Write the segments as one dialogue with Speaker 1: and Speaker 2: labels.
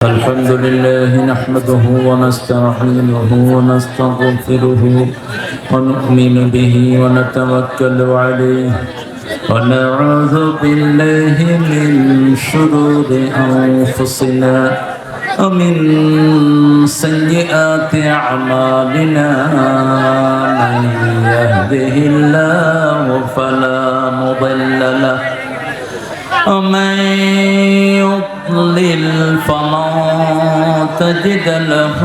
Speaker 1: الحمد لله نحمده ونستعينه ونستغفره ونؤمن به ونتوكل عليه ونعوذ بالله من شرور أنفسنا ومن سيئات أعمالنا من يهده الله فلا مضل له ومن يضلل فلن تجد له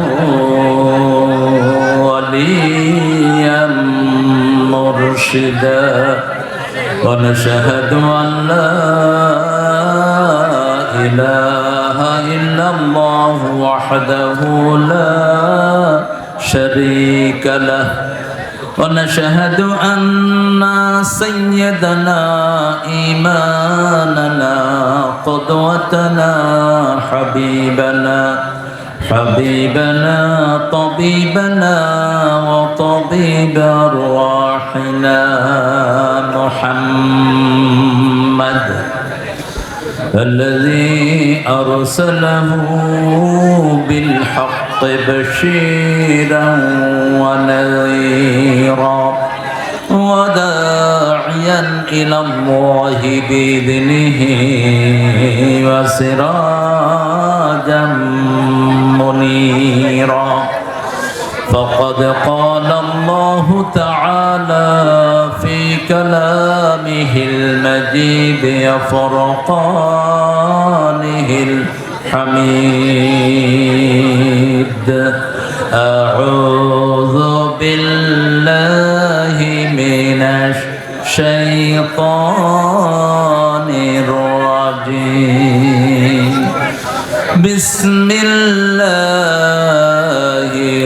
Speaker 1: وليا مرشدا ونشهد أن لا إله إلا الله وحده لا شريك له ونشهد أن سيدنا إمامنا قدوتنا حبيبنا طبيبنا وطبيب أرواحنا محمد الذي أرسله بالحق بشيرا ونذيرا وداعيا إلى الله بإذنه وسراجا منيرا فقد قال الله تعالى في كلامه المجيد وفرقانه الحميد أعوذ بالله من الشيطان الرجيم بسم الله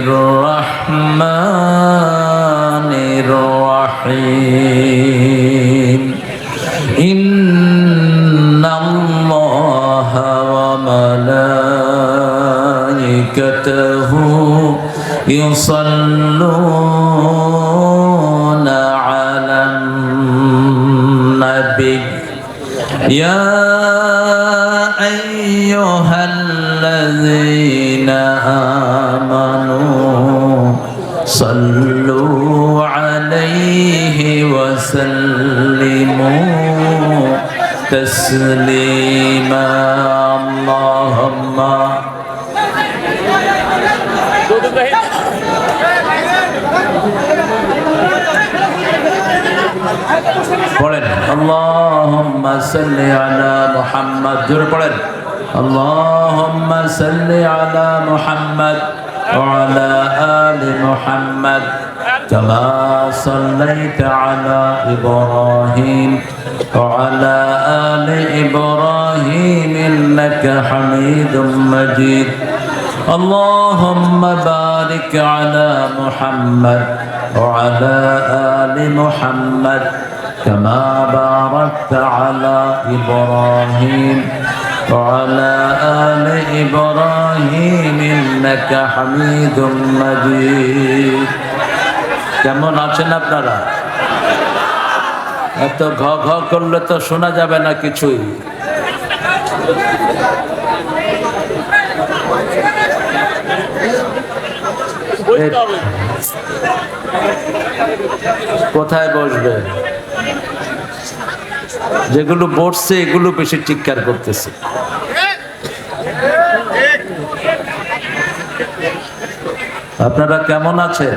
Speaker 1: الرحمن الرحيم إن الله وملائكته يصلون على النبي يا أيها الذين آمنوا صلوا عليه وسلموا تسليما اللهم পড়েন আল্লাহুম্মা সাল্লি আলা মুহাম্মদ জোরে পড়েন আল্লাহুম্মা সাল্লি আলা মুহাম্মদ ওয়া আলা আলি মুহাম্মদ কামা সাল্লাইতা আলা ইব্রাহিম ওয়া আলা আলি ইব্রাহিম ইন্নাকা হামিদুম মাজিদ اللهم بارك على محمد وعلى آل محمد كما باركت على إبراهيم وعلى آل إبراهيم إنك حميد مجيد কেমন আছেন আপনারা? এত ঘ ঘ করলে তো শোনা যাবে না কিছুই। কোথায় বসবে? যেগুলো বসছে এগুলো বেশি চিৎকার করতেছে। আপনারা কেমন আছেন?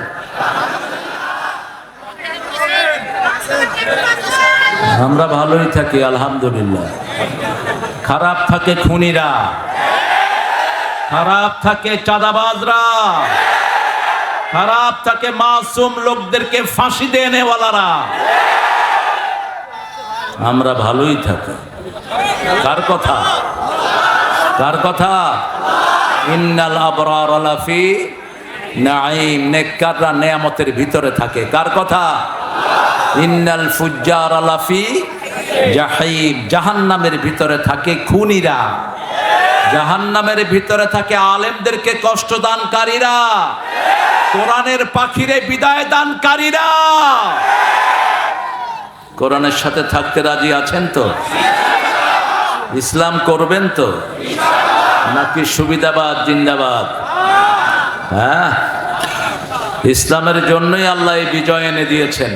Speaker 1: আমরা ভালোই থাকি আলহামদুলিল্লাহ। খারাপ থাকে খুনিরা, খারাপ থাকে চাঁদাবাজরা, খারাপ থাকে মাসুম লোকদেরকে ফাঁসি দেনেওয়ালারা। আমরা ভালোই থাকি। কার কথা? কার কথা? ইন্নাল আবরার লাফি নাঈম, নেককাররা নেয়ামতের ভিতরে থাকে। কার কথা? ইন্নাল ফুজ্জার লাফি জাহিম, জাহান্নামের ভিতরে থাকে খুনিরা, জাহান্নামের ভিতরে থাকে আলেমদেরকে কষ্ট দানকারীরা, কোরআনের পাখিরে বিদায় দানকারীরা। কোরআনের সাথে থাকতে রাজি আছেন তো? ইসলাম করবেন তো নাকি সুবিধাবাদ জিন্দাবাদ? হ্যাঁ, ইসলামের জন্যই আল্লাহ এই বিজয় এনে দিয়েছেন,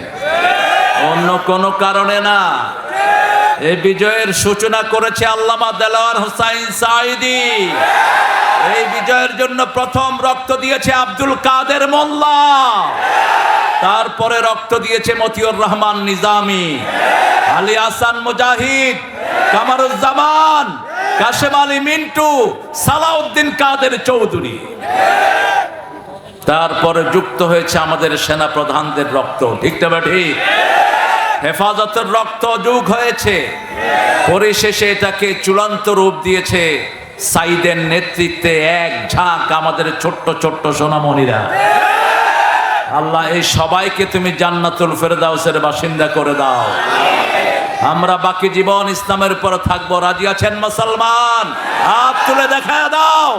Speaker 1: অন্য কোনো কারণে না। এই বিজয়ের সূচনা করেছে আল্লামা দেলোয়ার হোসাইন সাঈদী। এই বিজয়ের জন্য প্রথম রক্ত দিয়েছে আব্দুল কাদের মোল্লা, তারপরে রক্ত দিয়েছে মতিউর রহমান নিজামী, আলী হাসান মুজাহিদ, কামারুজ্জামান, কাশেম আলী মিন্টু, সালাউদ্দিন কাদের চৌধুরী। তারপরে যুক্ত হয়েছে আমাদের সেনা প্রধানদের রক্ত, ঠিক না ঠিক? হেফাজতের রক্ত যোগ হয়েছে। পরিশেষে এটাকে চূড়ান্ত রূপ দিয়েছে সাইদের নেতৃত্বে এক ঝাঁক আমাদের ছোট্ট ছোট্ট সোনামণিরা। আল্লাহ এই সবাইকে তুমি জান্নাতুল ফেরদাউসের বাসিন্দা করে দাও। আমরা বাকি জীবন ইসলামের উপর থাকবো। রাজি আছেন মুসলমান? হাত তুলে দেখা দাও।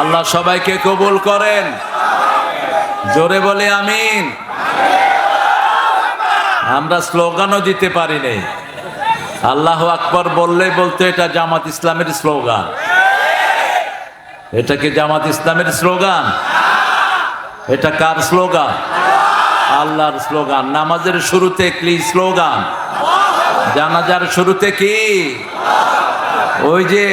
Speaker 1: আল্লাহ সবাইকে কবুল করেন। জোরে বলে আমিন। আমরা স্লোগানও দিতে পারি নাই। আল্লাহু আকবার বললেই বলতে এটা জামাত ইসলামের স্লোগান। এটা কি জামাত ইসলামের স্লোগান? এটা কার স্লোগান? আল্লাহর স্লোগান। নামাজের শুরুতে কি স্লোগান? জানাজার শুরুতে কি? ওই যে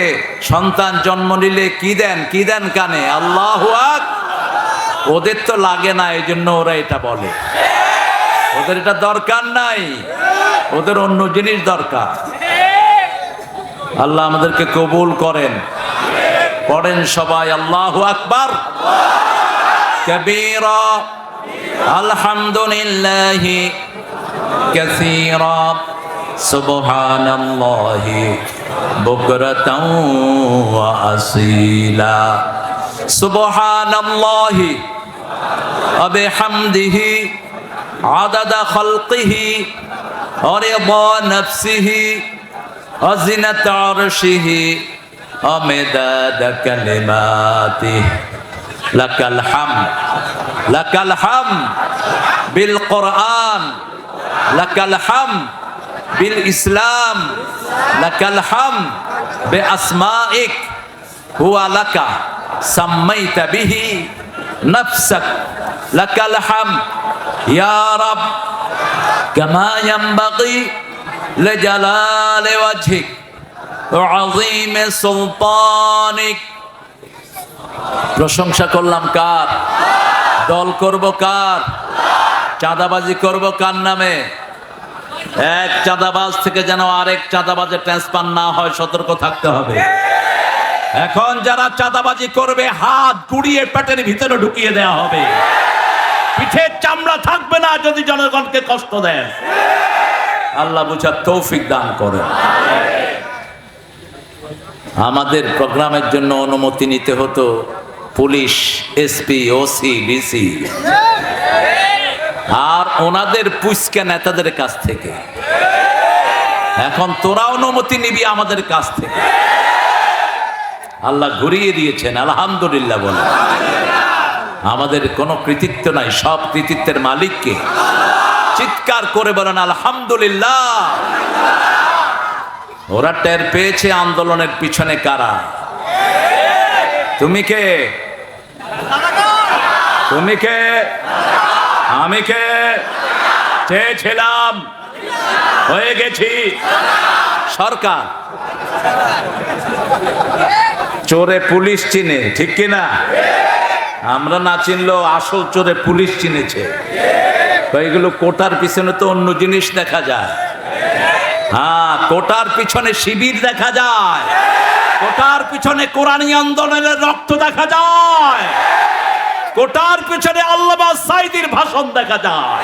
Speaker 1: সন্তান জন্ম নিলে কি দেন, কি দেন কানে? আল্লাহু আকবার। ওদের তো লাগে না, এই জন্য ওরা এটা বলে। ওদের এটা দরকার নাই, ওদের অন্য জিনিস দরকার। আল্লাহ আমাদেরকে কবুল করেন। পড়েন সবাই আল্লাহু আকবার কাবীরা, আলহামদুলিল্লাহি কাসীরা, সুবহানাল্লাহি বুকরাতাও ওয়া আসীলা, সুবহানাল্লাহি ওয়া বিহামদিহি আদাদা খালকিহি ওয়া রিদা নাফসিহি ওয়া জিনাতা আরশিহি ওয়া মিদাদা কালিমাতিহি। লাকাল হামদ, লাকাল হামদ বিল কুরআন, লাকাল হামদ বিল ইসলাম, লাকাল হামদ বিআসমাইক হুয়া লাকা সাম্মাইতা বিহি নাফসাক, লাকাল হামদ ইয়া রাব কামা ইয়ানবাগি লিজালালি ওয়াজহিক ওয়া আযীমি সুলতানিক। প্রশংসা করলাম কার? দল করব কার? চাঁদাবাজি করব কার নামে? এক চাঁদাবাজ থেকে যেন আরেক চাঁদাবাজে ট্রান্সফার না হয়, সতর্ক থাকতে হবে। এখন যারা চাঁদাবাজি করবে হাত গুড়িয়ে পেটের ভিতরে ঢুকিয়ে দেওয়া হবে। পিঠের চামড়া থাকবে না যদি জনগণকে কষ্ট দেন। আল্লাহ বুঝার তৌফিক দান করেন। আমাদের প্রোগ্রামের জন্য অনুমতি নিতে হতো পুলিশ, এসপি, ওসি, ডিসি আর ওনাদের পুষ্কা নেতাদের কাছ থেকে। এখন তোরা অনুমতি নিবি আমাদের কাছ থেকে। আল্লাহ ঘুরিয়ে দিয়েছেন, আলহামদুলিল্লাহ বলে। আমাদের কোনো কৃতিত্ব নাই, সব কৃতিত্বের মালিককে। চিৎকার করে বলেন আলহামদুলিল্লাহ। ওরা টের পেয়েছে আন্দোলনের পিছনে কারা। তুমি কে? তুমি কে? আমি কে? চেয়েছিলাম, হয়ে গেছি সরকার। চোরে পুলিশ চিনে, ঠিক কিনা? আমরা না চিনলেও আসল চোরে পুলিশ চিনেছে। এইগুলো কোটার পিছনে তো অন্য জিনিস দেখা যায়। হ্যাঁ, কোটার পিছনে শিবির দেখা যায়, কোটার পিছনে কোরআনী আন্দোলনের রক্ত দেখা যায়, কোটার পিছনে আল্লামা সাঈদীর ভাষণ দেখা যায়।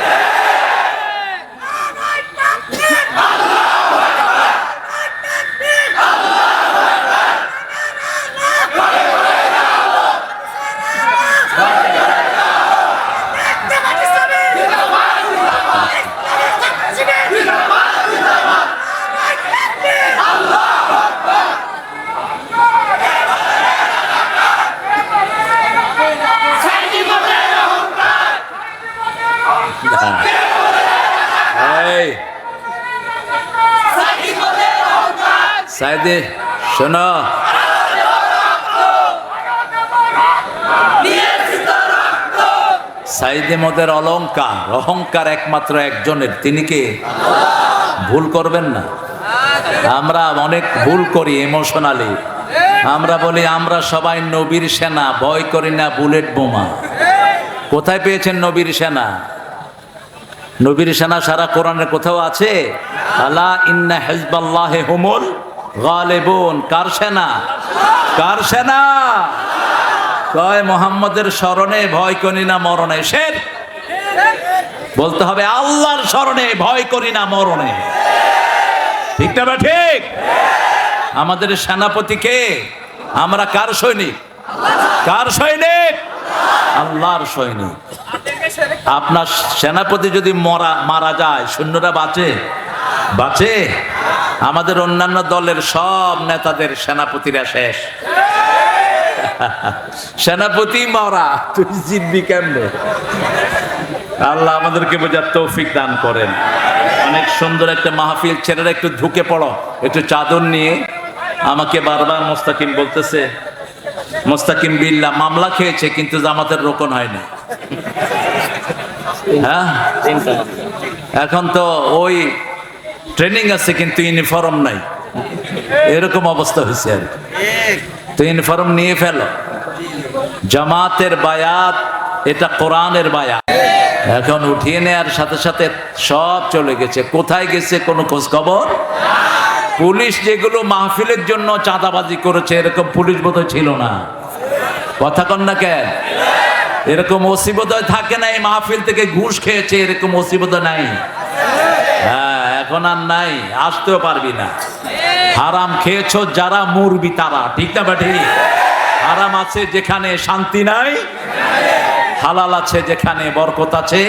Speaker 1: সাইদে শোনো, সাইদে মোদের অহংকার একমাত্র একজনের, তিনি কে? ভুল করবেন না। আমরা অনেক ভুল করি ইমোশনালি। আমরা বলি আমরা সবাই নবীর সেনা, ভয় করি না বুলেট বোমা। কোথায় পেয়েছেন নবীর সেনা? নবীর সেনা সারা কোরআনের কোথাও আছে? আলা ইন্না হিজবাল্লাহি হুমুল গালিবুন। কার সেনা? কার সেনা? কয় মোহাম্মদের স্মরণে ভয় করি না মরণে। শের বলতে হবে আল্লাহর স্মরণে ভয় করি না মরণে। ঠিক না? ঠিক। আমাদের সেনাপতি কে? আমরা কার সৈনিক? কার সৈনিক? আল্লাহর সৈনিক। আপনার সেনাপতি যদি মারা যায়, সৈন্যরা বাঁচে? আমাদের অন্যান্য দলের সব নেতাদের সেনাপতিরা শেষ। সেনাপতি মরা, তুই জিতবি কেমনে? আল্লাহ আমাদেরকে বোঝার তৌফিক দান করেন। অনেক সুন্দর একটা মাহফিল। ছেলেরা একটু ঢুকে পড়ো, একটু চাদর নিয়ে। আমাকে বারবার মোস্তাকিম বলতেছে, মোস্তাকিম বিল্লাহ মামলা খেয়েছে কিন্তু জামাতের রোকন হয়নি। হ্যাঁ, এখন তো ওই ট্রেনিং আছে কিন্তু ইউনিফর্ম নাই, এরকম অবস্থা হয়েছে আর। তো ইউনিফর্ম নিয়ে ফেলো। জামাতের বায়াত এটা কোরআনের বায়াত। এখন উঠিয়ে নেওয়ার সাথে সাথে সব চলে গেছে। কোথায় গেছে কোনো খোঁজ খবর? পুলিশ যেগুলো মাহফিলের জন্য চাঁদাবাজি করেছে, এরকম পুলিশ বোধহয় ছিল না। কথা কন না কেন? এরকম ওসি বোধহয় থাকে না এই মাহফিল থেকে ঘুষ খেয়েছে, এরকম ওসি বোধহয় নাই। হ্যাঁ, এখন আর নাই, আসতেও পারবি না। হারাম খেয়েছো যারা মুরবি তারা। ঠিক না বেটি? হারাম আছে যেখানে শান্তি নাই, হালাল আছে যেখানে বরকত আছে।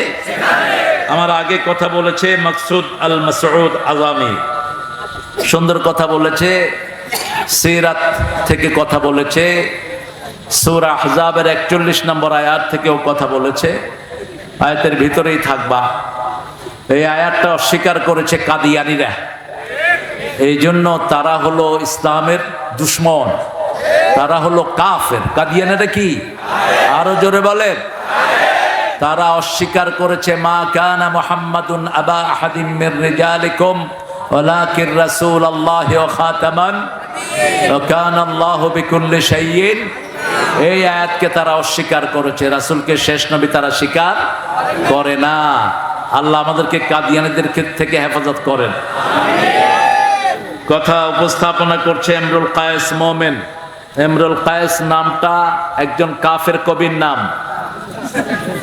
Speaker 1: আমার আগে কথা বলেছে মাকসুদ আল মাসউদ আযামি, সুন্দর কথা বলেছে। সিরাত থেকে কথা বলেছে, সূরা আহজাবের 41 নম্বর আয়াত থেকেও কথা বলেছে। আয়াতের ভিতরেই থাকবা। এই আয়াতটা অস্বীকার করেছে কাদিয়ানীরা। এই জন্য তারা হলো ইসলামের দুশ্মন, তারা হলো কাফের। কাদিয়ানীরা কি? আরো জোরে বলেন। তারা অস্বীকার করেছে মা কানা মুহাম্মাদুন আবা আহাদিম মির রিজালিকুম ওয়ালাকিন রাসূলুল্লাহি ওয়া খাতামান ওয়া কানা আল্লাহু বিকুল্লি শাইইন। এই আয়াতকে তারা অস্বীকার করেছে। রাসূলকে শেষ নবী তারা স্বীকার করে না। আল্লাহ আমাদেরকে কাদিয়ানীদের থেকে হেফাজত করেন। কথা উপস্থাপনা করছে ইমরুল কায়েস মোমেন। ইমরুল কায়েস নামটা একজন কাফের কবির নাম।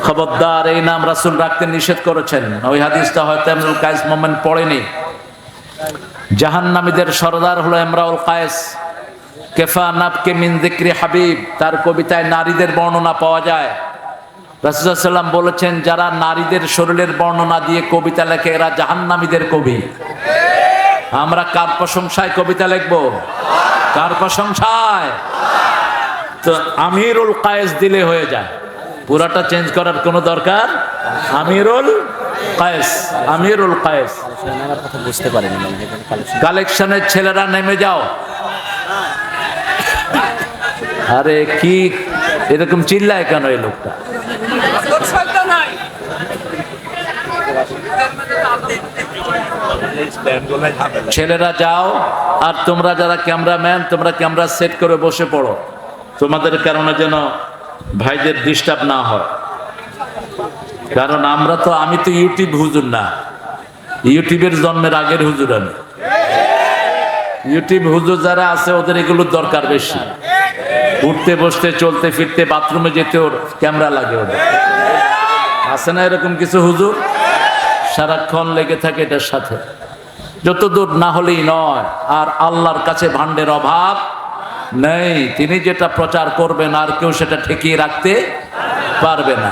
Speaker 1: খবরদার, এই নাম রাসূল রাখতে নিষেধ করেছেন। ওই হাদিসটা হয়তো ইমরুল কায়েস মোমেন পড়েনি। জাহান্নামীদের সরদার হলো ইমরুল কায়েস। কেফা নাবকে মিন যিকরি হাবিব, তার কবিতায় নারীদের বর্ণনা পাওয়া যায়। রাসূল সাল্লাল্লাহু আলাইহি ওয়াসাল্লাম বলেছেন যারা নারীদের শরীরের বর্ণনা দিয়ে কবিতা লেখে এরা জাহান্নামীদের কবি। আমরা কার প্রশংসায় কবিতা লিখবো? কার প্রশংসায়? তো আমিরুল কায়েস দিলে হয়ে যায়, পুরাটা চেঞ্জ করার কোনো দরকার। আমিরুল কায়েস, আমিরুল কায়েস।
Speaker 2: বুঝতে পারিনি
Speaker 1: কালেকশনের ছেলেরা নেমে যাও। আরে কি এরকম চিল্লায় কেন এই লোকটা? ছেলেরা যাও, আর তোমরা যারা ক্যামেরাম্যান তোমরা ক্যামেরা সেট করে বসে পড়ো, তোমাদের কারণে যেন ভাইদের ডিস্টার্ব না হয়। কারণ আমি তো ইউটিউব হুজুর না, ইউটিউবের জন্মের আগের হুজুর আমি। ইউটিউব হুজুর যারা আছে ওদের এগুলোর দরকার বেশি। উঠতে বসতে চলতে ফিরতে বাথরুমে যেতে ওর ক্যামেরা লাগে। ওদের আছে না এরকম কিছু হুজুর? সারাক্ষণ লেগে থাকে এটার সাথে, যতদূর না হলেই নয়। আর আল্লাহর কাছে ভান্ডের অভাব নেই। তিনি যেটা প্রচার করবেন আর কেউ সেটা ঠেকিয়ে রাখতে পারবে না।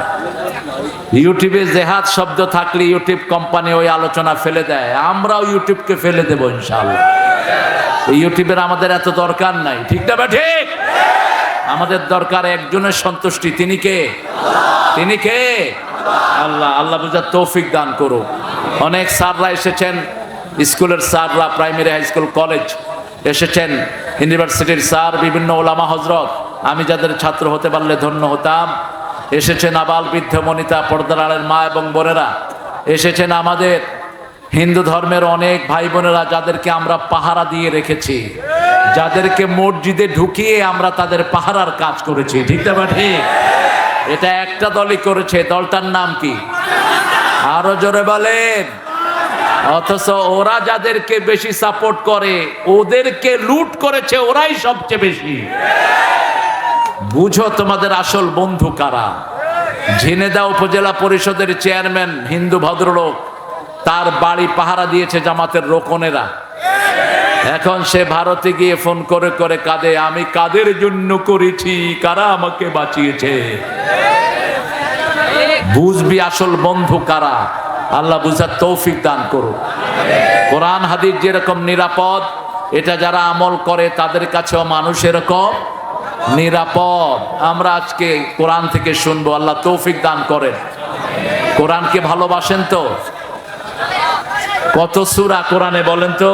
Speaker 1: ইউটিউবে জেহাদ শব্দ থাকলে ইউটিউব কোম্পানি ওই আলোচনা ফেলে দেয়। আমরাও ইউটিউবকে ফেলে দেবো ইনশাআল্লাহ। ইউটিউবের আমাদের এত দরকার নাই। ঠিক না বা ঠিক? আমাদের দরকার একজনের সন্তুষ্টি। তিনি কে? তিনি কে? আল্লাহ। আল্লাহ বুঝার তৌফিক দান করুক। অনেক স্যাররা এসেছেন, স্কুলের স্যাররা, প্রাইমারি হাই স্কুল কলেজ, এসেছেন ইউনিভার্সিটির স্যার, বিভিন্ন ওলামা হজরত, আমি যাদের ছাত্র হতে পারলে ধন্য হতাম। এসেছেন আবাল বৃদ্ধ বনিতা, পর্দার আড়ের মা এবং বোনেরা, এসেছেন আমাদের হিন্দু ধর্মের অনেক ভাই বোনেরা যাদেরকে আমরা পাহারা দিয়ে রেখেছি, যাদেরকে মসজিদে ঢুকিয়ে আমরা তাদের পাহারার কাজ করেছি, ঠিক না ঠিক? এটা একটা দলই করেছে, দলটার নাম কি? আরো জোরে বলেন। অথচ ওরা যাদেরকে বেশি সাপোর্ট করে, ওদেরকে লুট করেছে ওরাই সবচেয়ে বেশি। বুঝো তোমাদের আসল বন্ধু কারা। ঝিনেদা উপজেলা পরিষদের চেয়ারম্যান হিন্দু ভদ্রলোক, তার বাড়ি পাহারা দিয়েছে জামাতের রোকনেরা। এখন সে ভারতে গিয়ে ফোন করে করে কাঁদে, আমি কাদের জন্য করেছি, কারা আমাকে বাঁচিয়েছে। বুঝবি আসল বন্ধু কারা। আল্লাহ বুঝার তৌফিক দান করুন। কোরআন হাদিস যেরকম নিরাপদ, এটা যারা আমল করে তাদের কাছেও মানুষ এরকম নিরাপদ। আমরা আজকে কোরআন থেকে শুনবো, আল্লাহ তৌফিক দান করেন। কোরআনকে ভালোবাসেন তো? কত সূরা কোরআনে বলেন তো?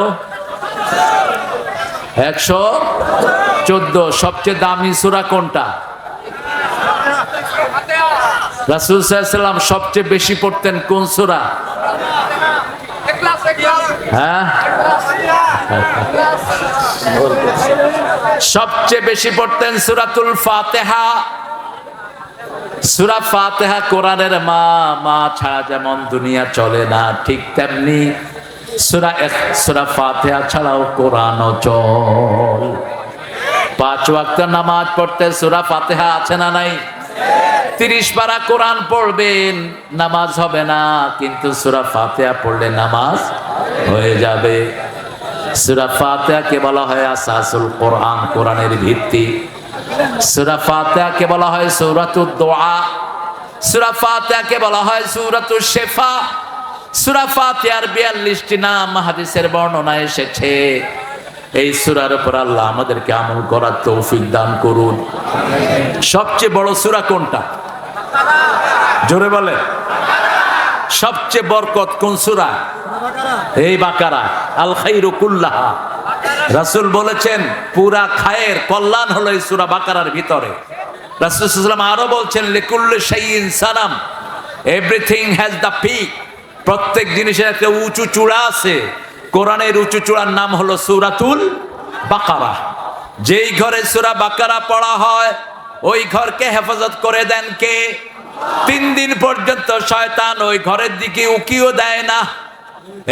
Speaker 1: 114। সবচেয়ে দামি সূরা কোনটা? রাসূল সাল্লাল্লাহু আলাইহি ওয়াসাল্লাম সবচেয়ে বেশি পড়তেন কোন সূরা? হ্যাঁ, সবচেয়ে বেশি পড়তেন সূরাতুল ফাতিহা। সূরা ফাতিহা কোরআনের মা। মা ছাড়া যেমন দুনিয়া চলে না, ঠিক তেমনি সূরা ফাতিহা ছাড়াও কোরআনও চল। 5 ওয়াক্ত নামাজ পড়তে সূরা ফাতিহা আছে না নাই? 30 পারা কোরআন পড়বেন, নামাজ হবে না, কিন্তু সূরা ফাতিহা পড়লে নামাজ হয়ে যাবে। সূরা ফাতিহাকে বলা হয় আসাসুল কোরআন, কোরআনের ভিত্তি। সূরা ফাতিহাকে বলা হয় সূরাতুদ দুআ। সূরা ফাতিহাকে বলা হয় সূরাতুশ শিফা। সূরা ফাতিহার 42টি নাম হাদিসের বর্ণনায় এসেছে। এই সূরার উপর আল্লাহ আমাদেরকে আমল করার তৌফিক দান করুন। সবচেয়ে বড় সূরা কোনটা? জোরে বলে। সবচেয়ে বরকত কোন সূরা? এই বাকারা। আল খায়রু কুল্লাহা। রাসূল বলেছেন পুরা খায়ের কল্যাণ হলো এই সূরা বাকারার ভিতরে। রাসূল সাল্লাল্লাহু আলাইহি ওয়াসাল্লাম আরো বলছেন লিকুল্লি শাইইন Sanam, everything has the peak. প্রত্যেক জিনিসের একটা উঁচু চূড়া আছে। কোরআনের উঁচু চূড়ার নাম হলো সূরাতুল বাকারা। যেই ঘরে সূরা বাকারা পড়া হয় ওই ঘরকে হেফাজত করে দেন কে? 3 দিন পর্যন্ত শয়তান ওই ঘরের দিকে উকিও দেয় না।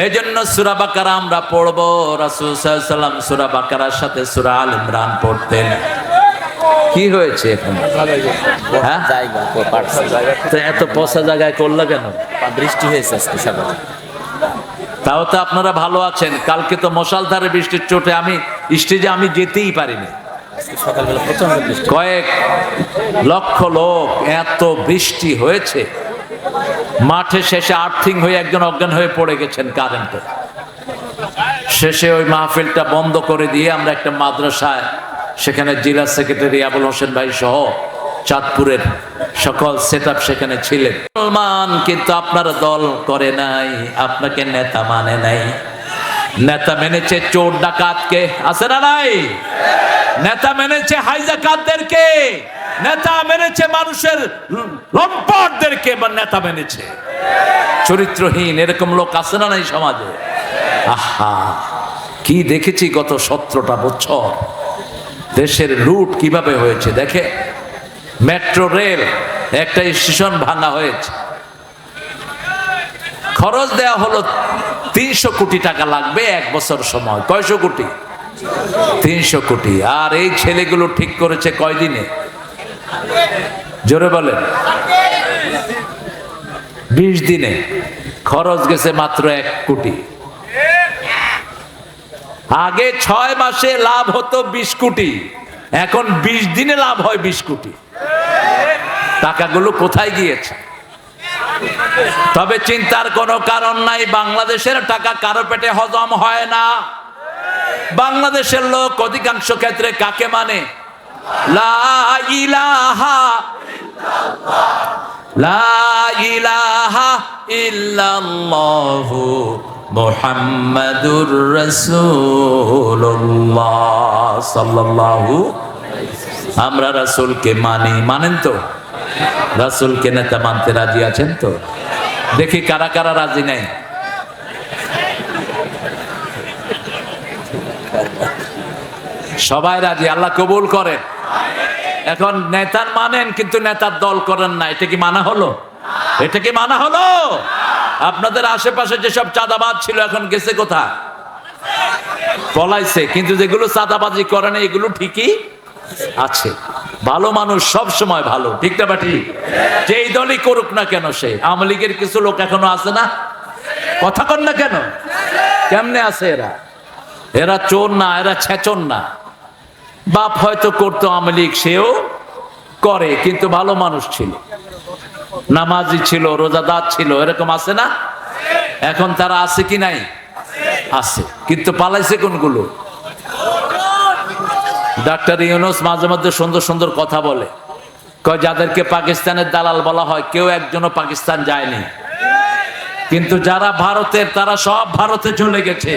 Speaker 1: এজন্য সূরা বাকারা আমরা পড়বো। রাসূল সাল্লাল্লাহু আলাইহি ওয়াসাল্লাম সূরা বাকারার সাথে সূরা আল ইমরান পড়তেন। কি হয়েছে এখন? হ্যাঁ, তো এত পচা জায়গায় করলা কেন?
Speaker 2: বৃষ্টি হয়েছে আজকে সকালে।
Speaker 1: তাও তো আপনারা ভালো আছেন। কালকে তো মশালধারে বৃষ্টির চোটে আমি স্টেজে যেতেই পারিনি।
Speaker 2: সকালবেলা প্রচন্ড বৃষ্টি,
Speaker 1: কয়েক লক্ষ লোক, এত বৃষ্টি হয়েছে। মাঠে শেষে আর্থিং হয়ে একজন অজ্ঞান হয়ে পড়ে গেছেন কারেন্টে। শেষে ওই মাহফিলটা বন্ধ করে দিয়ে আমরা একটা মাদ্রাসায়, সেখানে জেলা সেক্রেটারি আবুল হোসেন ভাই সহ চাঁদপুরের সকল সেটআপ সেখানে ছিলেন। মুসলমান কিন্তু আপনার দল করে নাই, আপনাকে নেতা মানে নাই। নেতা মেনেছে চোর ডাকাতকে, আছে না নাই? নেতা মেনেছে হাইজাকাতদেরকে, নেতা মেনেছে মানুষের লম্পটদেরকে, বা নেতা মেনেছে চরিত্রহীন এরকম লোক আছে না নাই সমাজে? আহা, কি দেখেছি গত 17টা বছর দেশের লুট কিভাবে হয়েছে। দেখে মেট্রো রেল একটা স্টেশন ভাঙা হয়েছে, খরচ দেওয়া হলো 300 কোটি টাকা লাগবে 1 বছর সময়। কয়শো কোটি? 300 কোটি। আর এই ছেলেগুলো ঠিক করেছে কয়দিনে? জোরে বলেন। 20 দিনে। খরচ গেছে মাত্র 1 কোটি। আগে 6 মাসে লাভ হতো 20 কোটি, এখন 20 দিনে লাভ হয় 20 কোটি। টাকাগুলো কোথায় গিয়েছে? তবে চিন্তার কোনো কারণ নাই, বাংলাদেশের টাকা কারো পেটে হজম হয় না। বাংলাদেশের লোক অধিকাংশ ক্ষেত্রে কাকে মানে? লা ইলাহা ইল্লাল্লাহ, লা ইলাহা ইল্লাল্লাহু মুহাম্মাদুর রাসূলুল্লাহ। সাল্লাল্লাহু। আমরা রাসূলকে মানি, মানেন তো? রাসূলকে নেতা মানতে রাজি আছেন তো? দেখি কারা কারা রাজি নাই। সবাই রাজি, আল্লাহ কবুল করেন। এখন নেতার মানেন কিন্তু নেতার দল করেন না, এটা কি মানা হলো? এটা কি মানা হলো? আপনাদের আশেপাশে যেসব চাঁদাবাজ ছিল এখন গেছে কোথায়? পলাইছে। কিন্তু যেগুলো চাঁদাবাজি করে না এগুলো ঠিকই আছে। ভালো মানুষ সব সময় ভালো, ঠিক না বাটি? যেই দলই করুক না কেন, সে আওয়ামী লীগের কিছু লোক এখনো আছে না, কথা কন না কেন? কেমনে আছে এরা? এরা চোর না, এরা ছেচন না। বাপ হয়তো করতো আওয়ামী লীগ, সেও করে, কিন্তু ভালো মানুষ ছিল, নামাজি ছিল, রোজাদার ছিল, এরকম আছে না? এখন তারা আছে কি নাই? আছে। কিন্তু পালাইছে কোনগুলো? ডাক্তার ইউনূস মাঝে মধ্যে সুন্দর সুন্দর কথা বলে, কয় যাদেরকে পাকিস্তানের দালাল বলা হয় কেউ একজনও পাকিস্তান যায়নি, কিন্তু যারা ভারতের তারা সব ভারতে চলে গেছে।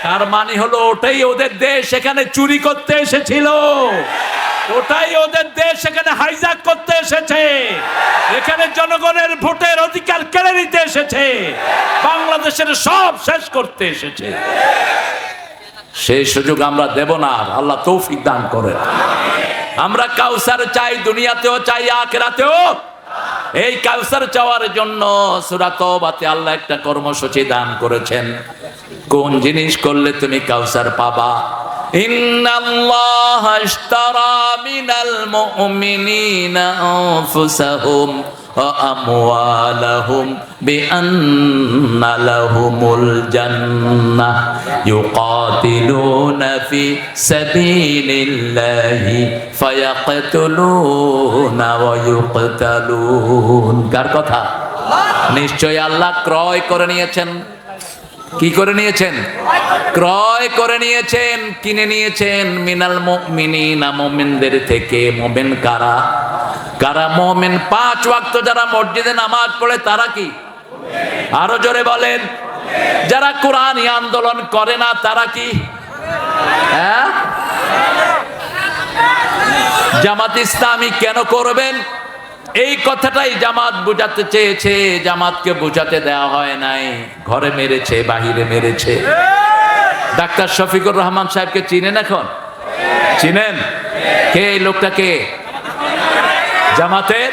Speaker 1: তার মানে হলো ওটাই ওদের দেশ, এখানে চুরি করতে এসেছিল। ওটাই ওদের দেশ, এখানে হাইজ্যাক করতে এসেছে, এখানে জনগণের ভোটের অধিকার কেড়ে নিতে এসেছে, বাংলাদেশের সব শেষ করতে এসেছে। সেই সুযোগ আমরা দেব না। আল্লাহ তৌফিক দান করেন। আমরা কাউসার চাই, দুনিয়াতেও চাই, আখিরাতেও। এই কাউসার চাওয়ার জন্য সূরা তাওবাতে আল্লাহ একটা কর্মসূচি দান করেছেন। কোন জিনিস করলে তুমি কাউসার পাবা? ইন্নাল্লাহা ইশতারা মিনাল মুমিনিনা আনফুসাহুম ওয়া আমওয়ালাহুম বিআন্না লাহুমুল জান্নাহ ইউকাতিলুনা ফি সাবিলিল্লাহি ফায়াকতুলুনা ওয়া ইউকতালুন। কার কথা? নিশ্চয় আল্লাহ ক্রয় করে নিয়েছেন। কি করে নিয়েছেন? ক্রয় করে নিয়েছেন, কিনে নিয়েছেন। মিনাল মুমিনিনা, মুমিনদের থেকে। মুমিন কারা? কারা মুমিন? 5 ওয়াক্ত যারা মসজিদে নামাজ পড়ে তারা কি? আরো জোরে বলেন। যারা কোরআনী আন্দোলন করে না তারা কি? হ্যাঁ? জামাত ইসলামী কেন করবেন? এই কথাটাই জামাত বুঝাতে চেয়েছে, জামাতকে বুঝাতে দেওয়া হয় নাই। ঘরে মেরেছে, বাহিরে মেরেছে। ডাক্তার শফিকুর রহমান সাহেবকে চিনেন? এখন চিনেন? কে এই লোকটাকে? জামাতের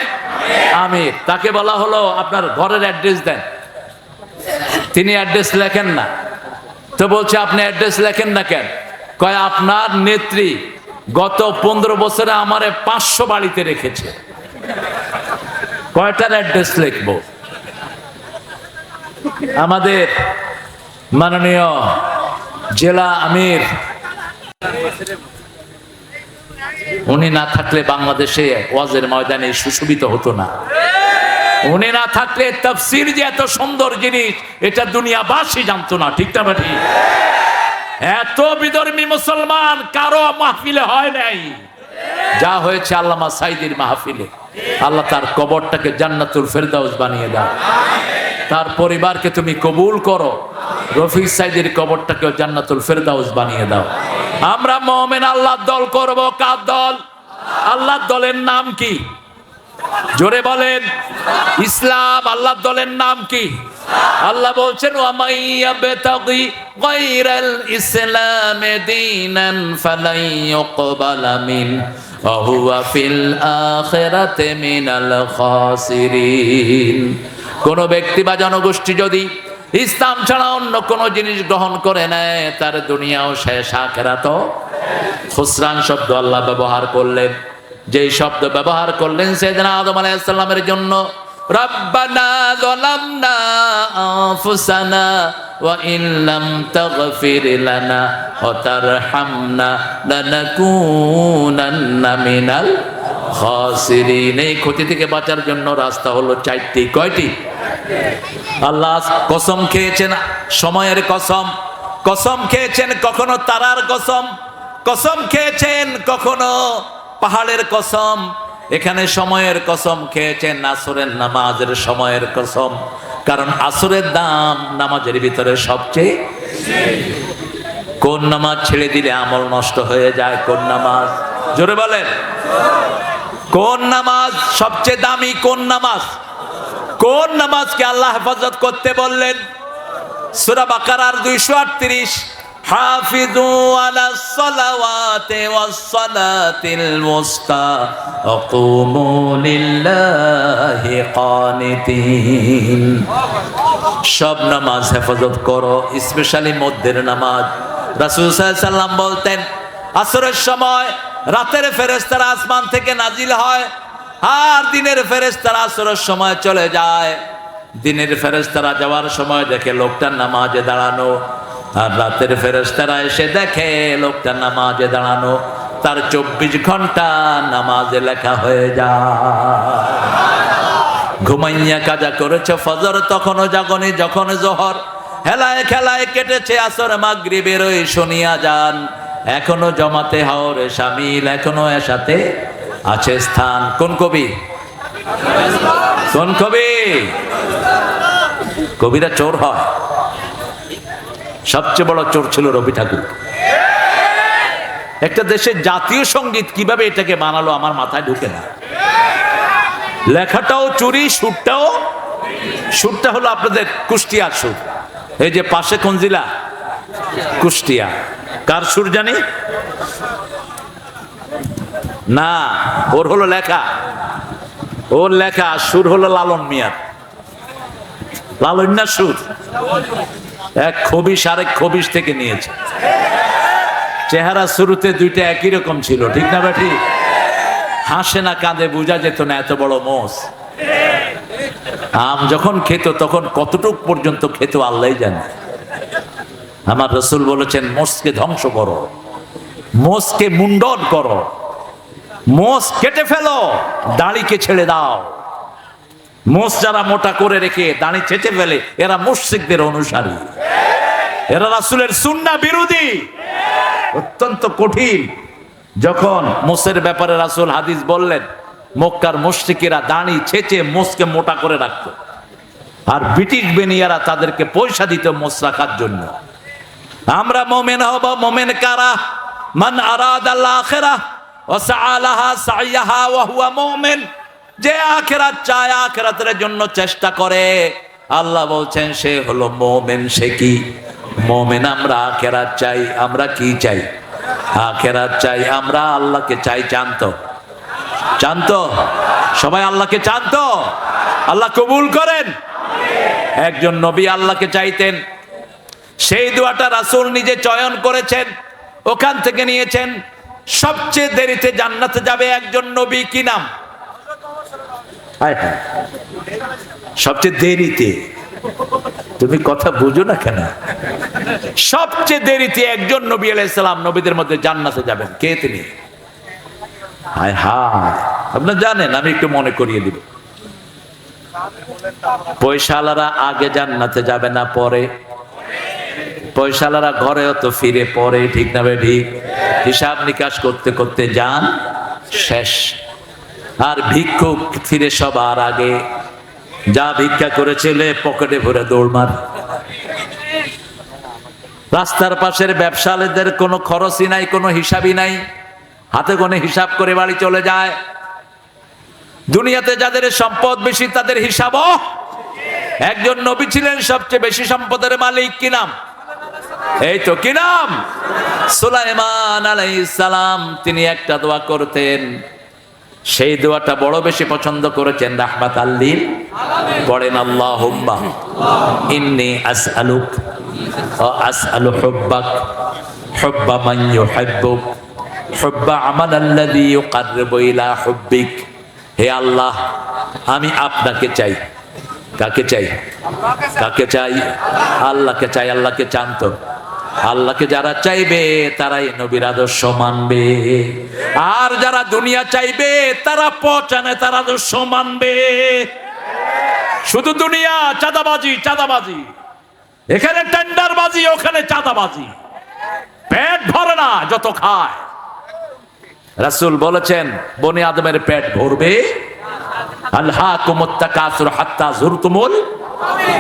Speaker 1: আমির। তাকে বলা হলো আপনার ঘরের অ্যাড্রেস দেন, তিনি অ্যাড্রেস লেখেন না। তো বলছে আপনি অ্যাড্রেস লেখেন না কেন? কয় আপনার নেত্রী গত 15 বছরে আমারে 500 বাড়িতে রেখেছে, কয়টার অ্যাড্রেস লিখবো? আমাদের মাননীয় জেলা আমির, উনি না থাকলে বাংলাদেশে ওয়াজের ময়দানে সুশোভিত হতো না। উনি না থাকলে তাফসীর যে এত সুন্দর জিনিস এটা দুনিয়াবাসী জানতো না, ঠিক না ভাই? এত বিধর্মী মুসলমান কারো মাহফিলে হয় নাই, যা হয়েছে আল্লামা সাঈদীর মাহফিলে। আল্লাহ তার কবরটাকে জান্নাতুল ফেরদাউস বানিয়ে দাও, তার পরিবারকে তুমি কবুল করো। রফিক সাঈদীর কবরটাকে জান্নাতুল ফেরদাউস বানিয়ে দাও। আমরা মুমিন আল্লাহর দল করব। কার দল? আল্লাহর দলের নাম কি? জোরে বলেন। ইসলাম। আল্লাহর দলের নাম কি? আল্লাহ বলছেন ওয়া মাইয়াবতাগি গায়রাল ইসলামি দীনান ফালাই ইউকবালা মিন ওয়া হুয়া ফিল আখিরাতি মিনাল খাসিরিন। কোন ব্যক্তি বা জনগোষ্ঠী যদি ইসলাম ছাড়া অন্য কোন জিনিস গ্রহণ করে নেয় তার দুনিয়াও শেষ, আখিরাতও। খুসরান শব্দ আল্লাহ ব্যবহার করলেন, যেই শব্দ ব্যবহার করলেন সাইয়েদনা আদম আলাইহিস সালামের জন্য। রব্বানা যালামনা আনফুসানা ওয়া ইল্লাম তাগফির লানা ওয়া তারহামনা লানাকুনান্না মিনাল খাসিরিন। এই ক্ষতি থেকে বাঁচার জন্য রাস্তা হলো 4টি। কয়টি? আল্লাহ কসম খেয়েছেন, সময়ের কসম, কসম খেয়েছেন কখনো তারার কসম, কসম খেয়েছেন কখনো পাহাড়ের কসম। এখানে সময়ের কসম খেয়েছেন, আসরের নামাজের সময়ের কসম, কারণ আসরের দাম নামাজের ভিতরে সবচেয়ে। কোন নামাজ ছেড়ে দিলে আমল নষ্ট হয়ে যায়? কোন নামাজ? জোরে বলেন। কোন নামাজ সবচেয়ে দামি? কোন নামাজ? কোন নামাজকে আল্লাহ হেফাজত করতে বললেন? সূরা বাকারার 238, হাফিজু আলাস সালাওয়াতি ওয়াস সালাতিল মুস্তা ওয়া কুমু লিল্লাহি কানিতিন। সব নামাজ হেফাজত করো, স্পেশালি মধ্যের নামাজ। রাসূল সাল্লাল্লাহু আলাইহি সাল্লাম বলতেন, আসরের সময় রাতের ফেরেশতারা আসমান থেকে নাজিল হয়, আর দিনের ফেরেশতারা আসরের সময় চলে যায়। দিনের ফেরেশতারা যাওয়ার সময় দেখে লোকটা নামাজে দাঁড়ানো, আর রাতের ফেরেশতারা এসে দেখে লোকটা নামাজে দাঁড়ানো। তার 24 ঘন্টা নামাজে লেখা হয়ে যায়। ঘুমাইয়া কাজা করেছে ফজর, তখনও জাগনি যখন জোহর। হেলায় খেলায় কেটেছে আসর, মাগরিবের ওই শুনিয়া যান। এখনো জমাতে হাওরে শামিল, এখনো এসাতে আছে স্থান। কোন কবি? কোন কবি? কবিরা চোর হয়। সবচেয়ে বড় চোর ছিল রবি ঠাকুর। একটা দেশের জাতীয় সঙ্গীত কিভাবে এটাকে বানালো আমার মাথায় ঢুকে না। লেখাটাও চুরি, সুরটা হলো আপনাদের কুষ্টিয়ার সুর। এই যে পাশে কোন জেলা? কুষ্টিয়া। কার সুর জানি না, ওর হলো লেখা, ওর লেখা। সুর হলো লালন মিয়ার, লালন্যার সুর। এক খবিশ আরেক খবিশ থেকে নিয়েছে। চেহারা শুরুতে দুইটা একই রকম ছিল, ঠিক না বেঠি? হাসে না কাঁদে বোঝা যেত না, এত বড় মোষ। আম যখন খেত তখন কতটুক পর্যন্ত খেত আল্লাহই জানে। আমার রাসূল বলেছেন, মোষকে ধ্বংস করো, মোষকে মুন্ডন করো, মোষ কেটে ফেলো, দাড়িকে ছেড়ে দাও। মোষ যারা মোটা করে রেখে দাড়ি চেটে ফেলে, এরা মুশরিকদের অনুসারী, এরা রাসূলের সুন্নাহ বিরোধী। অত্যন্ত কঠিন। যখন মোষের ব্যাপারে রাসূল হাদিস বললেন, মক্কার মুশরিকেরা দাড়ি ছেঁচে মোষকে মোটা করে রাখত, আর ব্রিটিশ বেনিয়ারা তাদেরকে পয়সা দিত মোষ রাখার জন্য। আমরা মুমিন হব, মুমিন কারা? মান আরাদাল আখিরাহ ওয়া সাআলাহা সাইয়াহা ওয়া হুয়া মুমিন। যে আখিরাত চায়, আখিরাতের জন্য চেষ্টা করে, আল্লাহ বলছেন সে হলো মুমিন। সে কি মুমিন? আমরা আখিরাত চাই। আমরা কি চাই? আখিরাত চাই। আমরা আল্লাহকে চাই। জানতো সবাই আল্লাহকে জানতো। আল্লাহ কবুল করেন। একজন নবী আল্লাহকে চাইতেন, সেই দোয়াটা রাসূল নিজে চয়ন করেছেন, ওখান থেকে নিয়েছেন। সবচেয়ে দেরিতে জান্নাতে যাবে একজন নবী, কি নাম? সবচেয়ে দেরিতে। তুমি কথা বুঝো না কেন? সবচেয়ে দেরিতে একজন নবী আলাইহিস সালাম নবীদের মধ্যে জান্নাতে যাবেন। কে তিনি? হায় হায়, আপনারা জানেন, আমি একটু মনে করিয়ে দিব। পয়সাওয়ালারা আগে জান্নাতে যাবে না পরে? পয়সাওয়ালারা ঘরেও তো ফিরে পরে, ঠিক না ভাই? ঠিক। হিসাব নিকাশ করতে করতে যান শেষ। আর ভিক্ষুক ফিরে সবার আগে। যা ভিক্ষা করেছিলে পকেটে ভরে দৌড় মার। রাস্তার পাশের ব্যবসায়ীদের কোনো খরচই নাই, কোনো হিসাবই নাই, হাতে গোনে হিসাব করে বাড়ি চলে যায়। দুনিয়াতে যাদের সম্পদ বেশি তাদের হিসাবও। একজন নবী ছিলেন সবচেয়ে বেশি সম্পদের মালিক, কি নাম? এই তো, কি নাম? সুলাইমান আলাইহিস সালাম। তিনি একটা দোয়া করতেন, সেই দোয়াটা বড় বেশি পছন্দ করেছেন রাহমাতাল লিল আলামিন। পড়েন, আল্লাহুম্মা ইন্নী আসআলুক ওয়া আসআলু হুব্বাক হুব্বা মান ইউহিব্বুক হুব্বা আমালাল্লাযী ইউকাররিবু ইলা হুব্বিক। হে আল্লাহ, আমি আপনাকে চাই। কাকে চাই? কাকে চাই? আল্লাহকে চাই। আল্লাহকে চান তো? আল্লাহকে যারা চাইবে তারাই নবীর আদর্শ মানবে, আর যারা দুনিয়া চাইবে তারা পচানে তার আদর্শ মানবে। শুধু দুনিয়া, চাঁদাবাজি, চাঁদাবাজি, এখানে টেন্ডারবাজি, ওখানে চাঁদাবাজি, পেট ভরে না যত খায়। রাসূল বলেছেন, বনি আদমের পেট ভরবে। আলহাকুমুত তাকাসুর হাত্তা যুরতুমুল,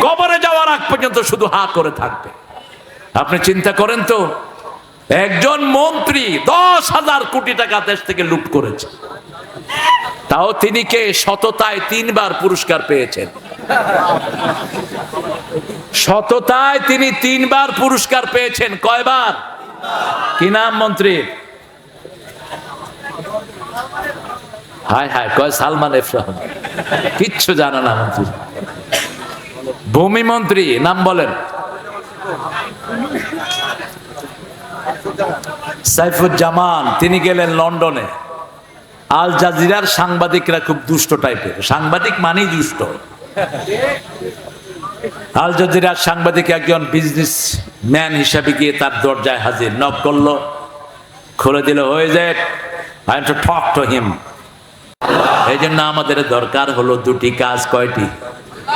Speaker 1: কবরে যাওয়ার আগ পর্যন্ত শুধু হা করে থাকবে। আপনি চিন্তা করেন তো, একজন মন্ত্রী 10,000 কোটি টাকা দেশ থেকে লুট করেছে, তাও তিনি কে সততায় 3 বার পুরস্কার পেয়েছেন। সততায় তিনি 3 বার পুরস্কার পেয়েছেন। কয়বার? কি নাম মন্ত্রী? হায় হায়, কয় সালমান এফ রহমান। কিচ্ছু জানা না মন্ত্রী। ভূমি মন্ত্রী নাম বলেন? সাইফুজ্জামান। তিনি গেলেন লন্ডনে। আল জাজিরার সাংবাদিকরা খুব দুষ্ট টাইপের, সাংবাদিক মানেই দুষ্ট। আল জাজিরার সাংবাদিক একজন বিজনেস ম্যান হিসাবে গিয়ে তার দরজায় হাজির, নক করলো, খুলে দিল, হয়ে যায় I am to talk to him. এই জন্য আমাদের দরকার হলো 2টি কাজ। কয়টি?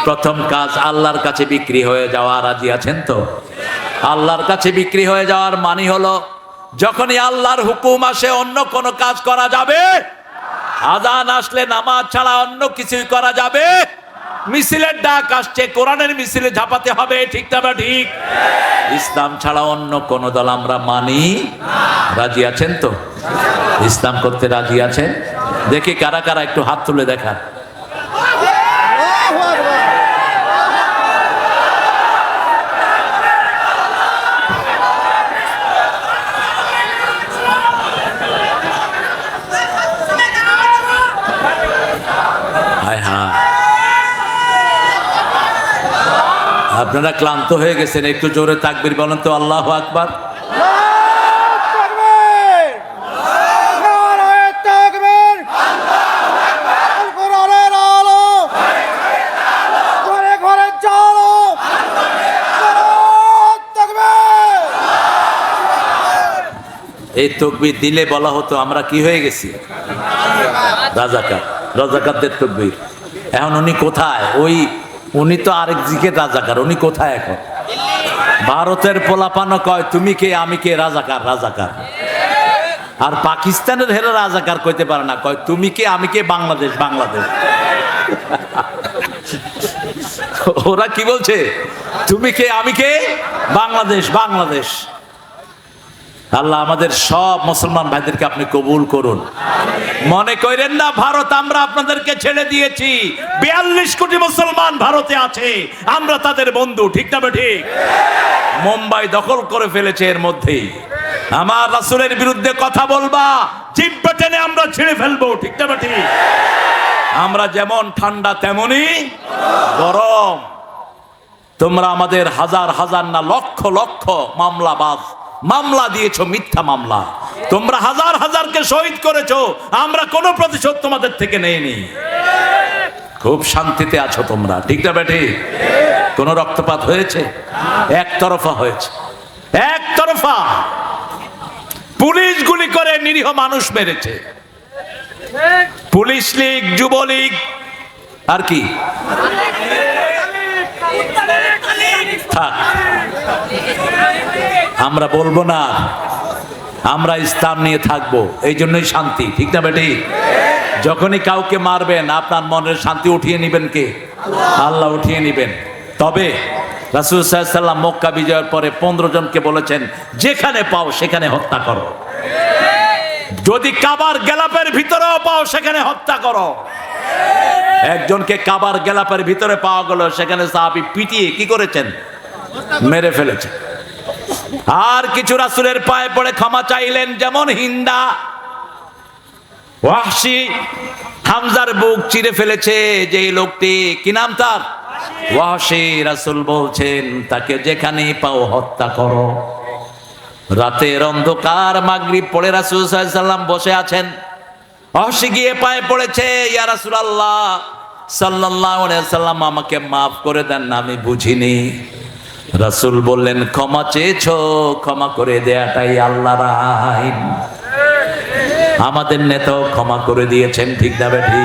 Speaker 1: প্রথম কাজ, আল্লাহর কাছে বিক্রি হয়ে যাওয়া। রাজি আছেন তো? আল্লাহর কাছে বিক্রি হয়ে যাওয়ার মানে হলো যখনই আল্লাহর হুকুম আসে অন্য কোনো কাজ করা যাবে, আযান আসলে নামাজ ছাড়া অন্য কিছুই করা যাবে, মিছিলের ডাক আসছে কোরআনের মিছিলে ঝাঁপাতে হবে, ঠিক না বা ঠিক? ইসলাম ছাড়া অন্য কোন দল আমরা মানি। রাজি আছেন তো? ইসলাম করতে রাজি আছেন? দেখি কারা কারা, একটু হাত তুলে দেখা। আপনারা ক্লান্ত হয়ে গেছেন, একটু জোরে তাকবীর বলেন তো। আল্লাহু আকবার। এই তাকবীর দিলে বলা হতো আমরা কি হয়ে গেছি? রাজাকার। রাজাকারদের তাকবীর। এখন উনি কোথায়? উনি তো আরেক দিকে রাজাকার। উনি কোথায় এখন? ভারতের পোলাপানো কয় তুমি কে আমি কে, রাজাকার রাজাকার। আর পাকিস্তানের হেরা রাজাকার কইতে পারে না, কয় তুমি কে আমি কে, বাংলাদেশ বাংলাদেশ। ওরা কি বলছে? তুমি কে আমি কে, বাংলাদেশ বাংলাদেশ। আল্লাহ আমাদের সব মুসলমান ভাইদেরকে আপনি কবুল করুন। মনে করেন না ভারত আমরা আপনাদেরকে ছেড়ে দিয়েছি। 42 কোটি মুসলমান ভারতে আছে, আমরা তাদের বন্ধু, ঠিক না ঠিক? মুম্বাই দখল করে ফেলেছে এর মধ্যেই। আমার রাসূলের বিরুদ্ধে কথা বলবা, জিহ্বা টেনে আমরা ছিঁড়ে ফেলবো, ঠিক না ঠিক? আমরা যেমন ঠান্ডা তেমনি গরম। তোমরা আমাদের হাজার হাজার না লক্ষ লক্ষ মামলা দিয়েছো, মিথ্যা মামলা। তোমরা হাজার হাজারকে শহীদ করেছো, আমরা কোনো প্রতিশোধ তোমাদের থেকে নেইনি। খুব শান্তিতে আছো তোমরা, ঠিক না বেটি? কোন রক্তপাত হয়েছে? একতরফা হয়েছে, একতরফা। পুলিশ গুলি করে নিরীহ মানুষ মেরেছে। পুলিশ লীগ, যুবলীগ, আর কি থাক, আমরা বলবো না। আমরা ইসলাম নিয়ে থাকবো, এই জন্যই শান্তি, ঠিক না বেটি? যখনই কাউকে মারবেন আপনার মনের শান্তি উঠিয়ে নিবেন কে? আল্লাহ উঠিয়ে নিবেন। তবে রাসূল সাল্লাল্লাহু আলাইহি ওয়াসাল্লাম মক্কা বিজয়ের পরে 15 জনকে বলেছেন যেখানে পাও সেখানে হত্যা করো। যদি কাবার গেলাপের ভিতরেও পাও সেখানে হত্যা করো। একজনকে কাবার গেলাপের ভিতরে পাওয়া গেল, সেখানে সাহাবী পিটিয়ে কি করেছেন? মেরে ফেলেছেন। আর কিছু রাসূলের পায়ে পড়ে ক্ষমা চাইলেন, যেমন হিন্দা। ওয়াহশী হামজার বুক চিরে ফেলেছে যে লোকটি, কি নাম তার? ওয়াহশী। রাসূল বলছেন তাকে যেখানে পাও হত্যা করো। রাতের অন্ধকার, মাগরিব পড়ে রাসূল সাল্লাল্লাহু আলাইহি ওয়াসাল্লাম বসে আছেন। ওয়াহশী গিয়ে পায়ে পড়েছে, ইয়া রাসূলুল্লাহ সাল্লাল্লাহু আলাইহি ওয়াসাল্লাম আমাকে মাফ করে দেন, আমি বুঝিনি। রাসূল বললেন ক্ষমা চেয়েছো, ক্ষমা করে দেয়াটাই আল্লাহর আইন। আমাদের নেতাও ক্ষমা করে দিয়েছেন, ঠিক না বেঠি?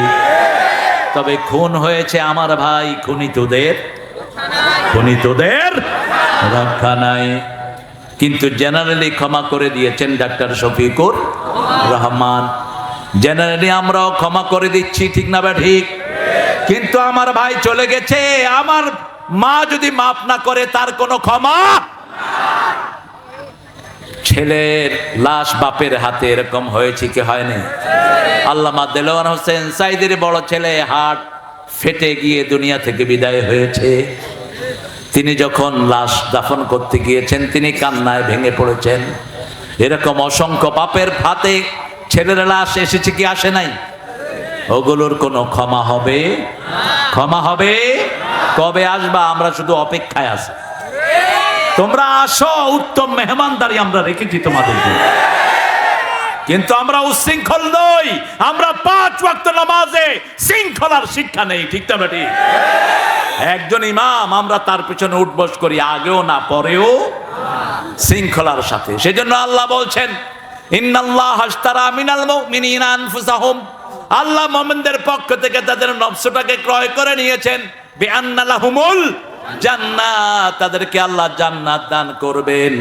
Speaker 1: তবে খুন হয়েছে আমার ভাই, খুনিতদের রক্ষা নাই। কিন্তু জেনারেলি ক্ষমা করে দিয়েছেন ডাক্তার শফিকুর রহমান। জেনারেলি আমরাও ক্ষমা করে দিচ্ছি, ঠিক না ঠিক? কিন্তু আমার ভাই চলে গেছে, আমার মা যদি মাফ না করে তার কোনো ক্ষমা। ছেলের লাশ বাপের হাতে এরকম হয়েছে কি হয়নি? আল্লামা দেলোয়ার হোসেন সাইদের বড় ছেলে হার্ট ফেটে গিয়ে দুনিয়া থেকে বিদায় হয়েছে। তিনি যখন লাশ দাফন করতে গিয়েছেন তিনি কান্নায় ভেঙে পড়েছেন। এরকম অসংখ্য বাপের হাতে ছেলের লাশ এসেছে কি আসে নাই? ওগুলোর কোনো ক্ষমা হবে? ক্ষমা হবে? কবে আসবা? আমরা শুধু অপেক্ষায় আছি। তোমরা আসো, উত্তম মেহমানদারি আমরা রেখেছি তোমাদের জন্য। কিন্তু আমরা উশৃঙ্খল নই। আমরা 5 ওয়াক্ত নামাজে শৃঙ্খলার শিক্ষা নেই, ঠিক না বেটি? একজন ইমাম, আমরা তার পিছনে উঠবস করি, আগেও না পরেও শৃঙ্খলার সাথে। সেজন্য আল্লাহ বলছেন, ইন্নাল্লাহ আশতারা মিনাল মুমিনিনা আনফুসাহুম, আল্লাহ মুমিনদের পক্ষ থেকে তাদের নফসটাকে ক্রয় করে নিয়েছেন। বিআন্না লাহুমুল জান্নাত, তাদেরকে আল্লাহ জান্নাত দান করবেন।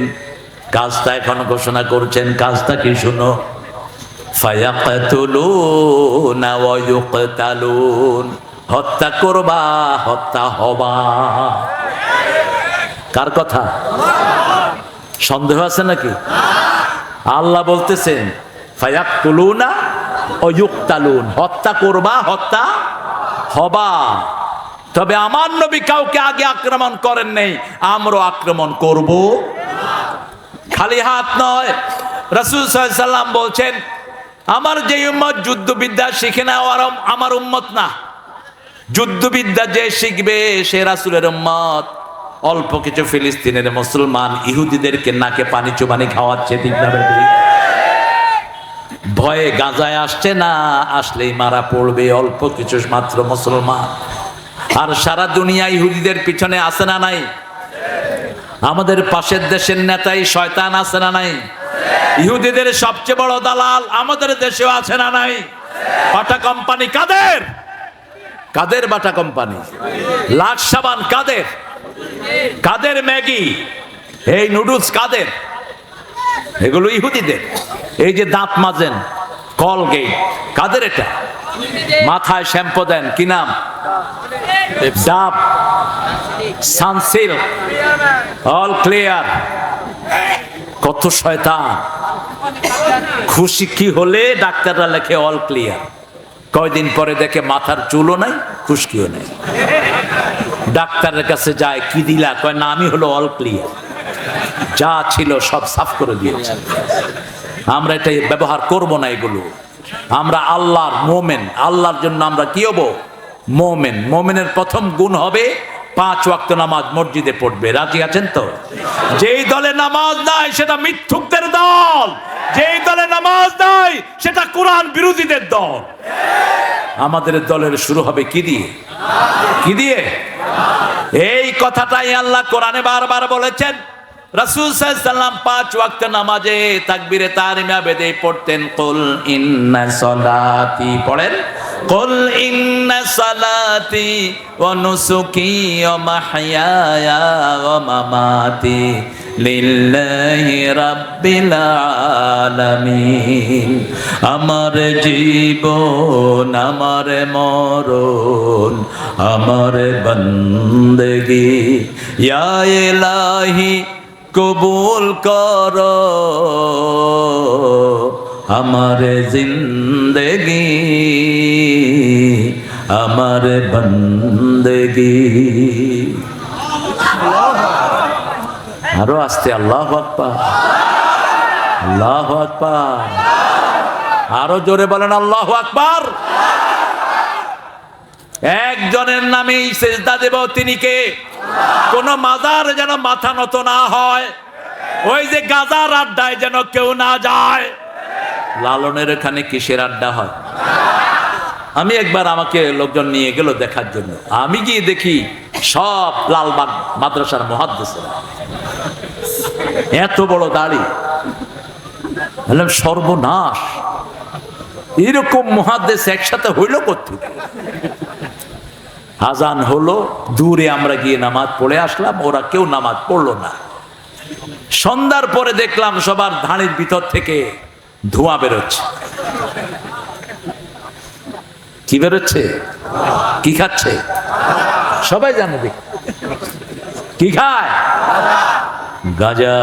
Speaker 1: কাজটা এখন ঘোষণা করছেন, কাজটা কি শুনো? ফায়াকতুলুনা ওয়া ইউকতালুন, হত্যা করবা, হত্যা হবা। কার কথা? সন্দেহ আছে নাকি? আল্লাহ বলতেছেন ফায়াকতুলুনা ওয়া ইউকতালুন, হত্যা করবা, হত্যা হবা। তবে আমার নবী কাউকে আগে আক্রমণ করেন নাই, আমরাও আক্রমণ করব। খালি হাত নয়, রাসূল সাল্লাল্লাহু আলাইহি সাল্লাম বলছেন, আমার যে উম্মত যুদ্ধবিদ্যা শিখে না আমার উম্মত না। যুদ্ধবিদ্যা যে শিখবে সে রাসূলের উম্মত। অল্প কিছু ফিলিস্তিনের মুসলমান ইহুদিদেরকে নাকে পানি চুবানি খাওয়াচ্ছে, ঠিক না বেটি? ভয়ে গাজায় আসছে না, আসলেই মারা পড়বে। অল্প কিছু মাত্র মুসলমান, আর সারা দুনিয়া ইহুদিদের পিছনে আছে না নাই? আমাদের পাশের দেশের নেতাই শয়তান আছে না নাই? ইহুদিদের সবচেয়ে বড় দালাল আমাদের দেশেও আছে না নাই? বাটা কোম্পানি কাদের? কাদের বাটা কোম্পানি? লাক্স সাবান কাদের? কাদের ম্যাগি, এই নুডলস কাদের? এগুলো ইহুদিদের। এই যে দাঁত মাজেন কলগেট কাদের? এটা মাথায় শ্যাম্পু দেন, কি নাম? ডাব, সানসিল্ক, অল ক্লিয়ার। কত শয়তান! খুশি কি হলে ডাক্তাররা লেখে অল ক্লিয়ার, কয়দিন পরে দেখে মাথার চুলও নাই, খুশকিও নাই। ডাক্তারের কাছে যায়, কি দিলা? কয় না, আমি হলো অল ক্লিয়ার, যা ছিল সব সাফ করে দিয়েছে। আমরা এটা ব্যবহার করব না এগুলো। আমরা আল্লাহর মোমেন, আল্লাহর জন্য আমরা কি হব? মোমেন। মোমেনের প্রথম গুণ হবে 5 ওয়াক্ত নামাজ মসজিদে পড়বে। রাজি আছেন তো? যেই দলে নামাজ নাই সেটা মিথ্যুকদের দল, যেই দলে নামাজ নাই সেটা কোরআন বিরোধীদের দল। আমাদের দলের শুরু হবে কি দিয়ে? কি দিয়ে? এই কথাটাই আল্লাহ কোরআনে বারবার বলেছেন। রাসূল সাল্লাল্লাহু আলাইহি সাল্লাম 5 ওয়াক্ত নামাজে তাকবীরে তাহরিমা বেদে পড়তেন, কুল ইন্না সলাতি, পড়েন, কুল ইন্না সালাতি ওয়া নুসুকি ওয়া মাহইয়ায়া ওয়া মামাতি লিল্লাহি রাব্বিল আলামিন। আমার জীবন, আমার মরণ, আমার বন্দেগি ইয়া ইলাহি কবুল করো, আমার জিন্দেগি, আমার বন্দেগি। আরো আস্তে, আল্লাহু আকবার, আল্লাহু আকবার। আরো জোরে বলেন আল্লাহু আকবার। একজনের নামেই সিজদা দেব, তিনি কে? কোন মাজার যেন মাথা নত না হয়, ওই যে গাজার আড্ডায় যেন কেউ না যায়। লালনের এখানে কিসের আড্ডা হয়? আমি একবার, আমাকে লোকজন নিয়ে গেল দেখার জন্য। আমি গিয়ে দেখি সব লালবাগ মাদ্রাসার মুহাদ্দিসরা, এত বড় দাড়ি। বললাম সর্বনাশ, এরকম মুহাদ্দিস একসাথে হইল কোত্থেকে? আজান হলো, দূরে আমরা গিয়ে নামাজ পড়ে আসলাম, ওরা কেউ নামাজ পড়লো না। সন্ধ্যার পরে দেখলাম সবার ধানের ভিতর থেকে ধোঁয়া বেরোচ্ছে। কি বেরোচ্ছে? কি খাচ্ছে? সবাই জানে, দেখ কি খায়? গাঁজা।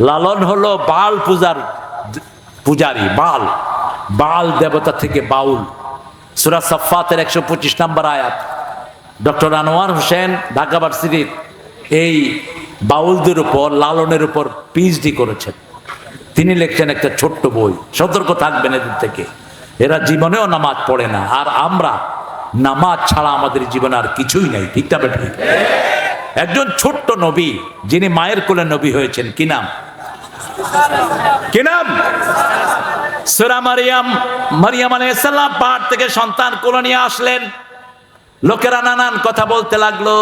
Speaker 1: লালন হলো বাল পূজারী, বাল দেবতা থেকে বাউল। সূরা সাফফাতের 125 নম্বর আয়াত। ডক্টর আনোয়ার হোসেন ঢাকা ভার্সিটির এই বাউলদের উপর, লালনের উপর পিএইচডি করেছেন। তিনি লিখছেন একটা ছোট্ট বই, সতর্ক থাকবেন এদের থেকে, এরা জীবনেও নামাজ পড়ে না, আর আমরা নামাজ ছাড়া আমাদের জীবনে আর কিছুই নাই। ঠিক না বেঠিক? একজন ছোট্ট নবী, যিনি মায়ের কোলে নবী হয়েছেন, কি নাম? কি নাম? সূরা মারিয়াম আলাইহিস সালাম পাহাড় থেকে সন্তান কোলে নিয়ে আসলেন। লোকেরা নানান কথা বলতে লাগলো,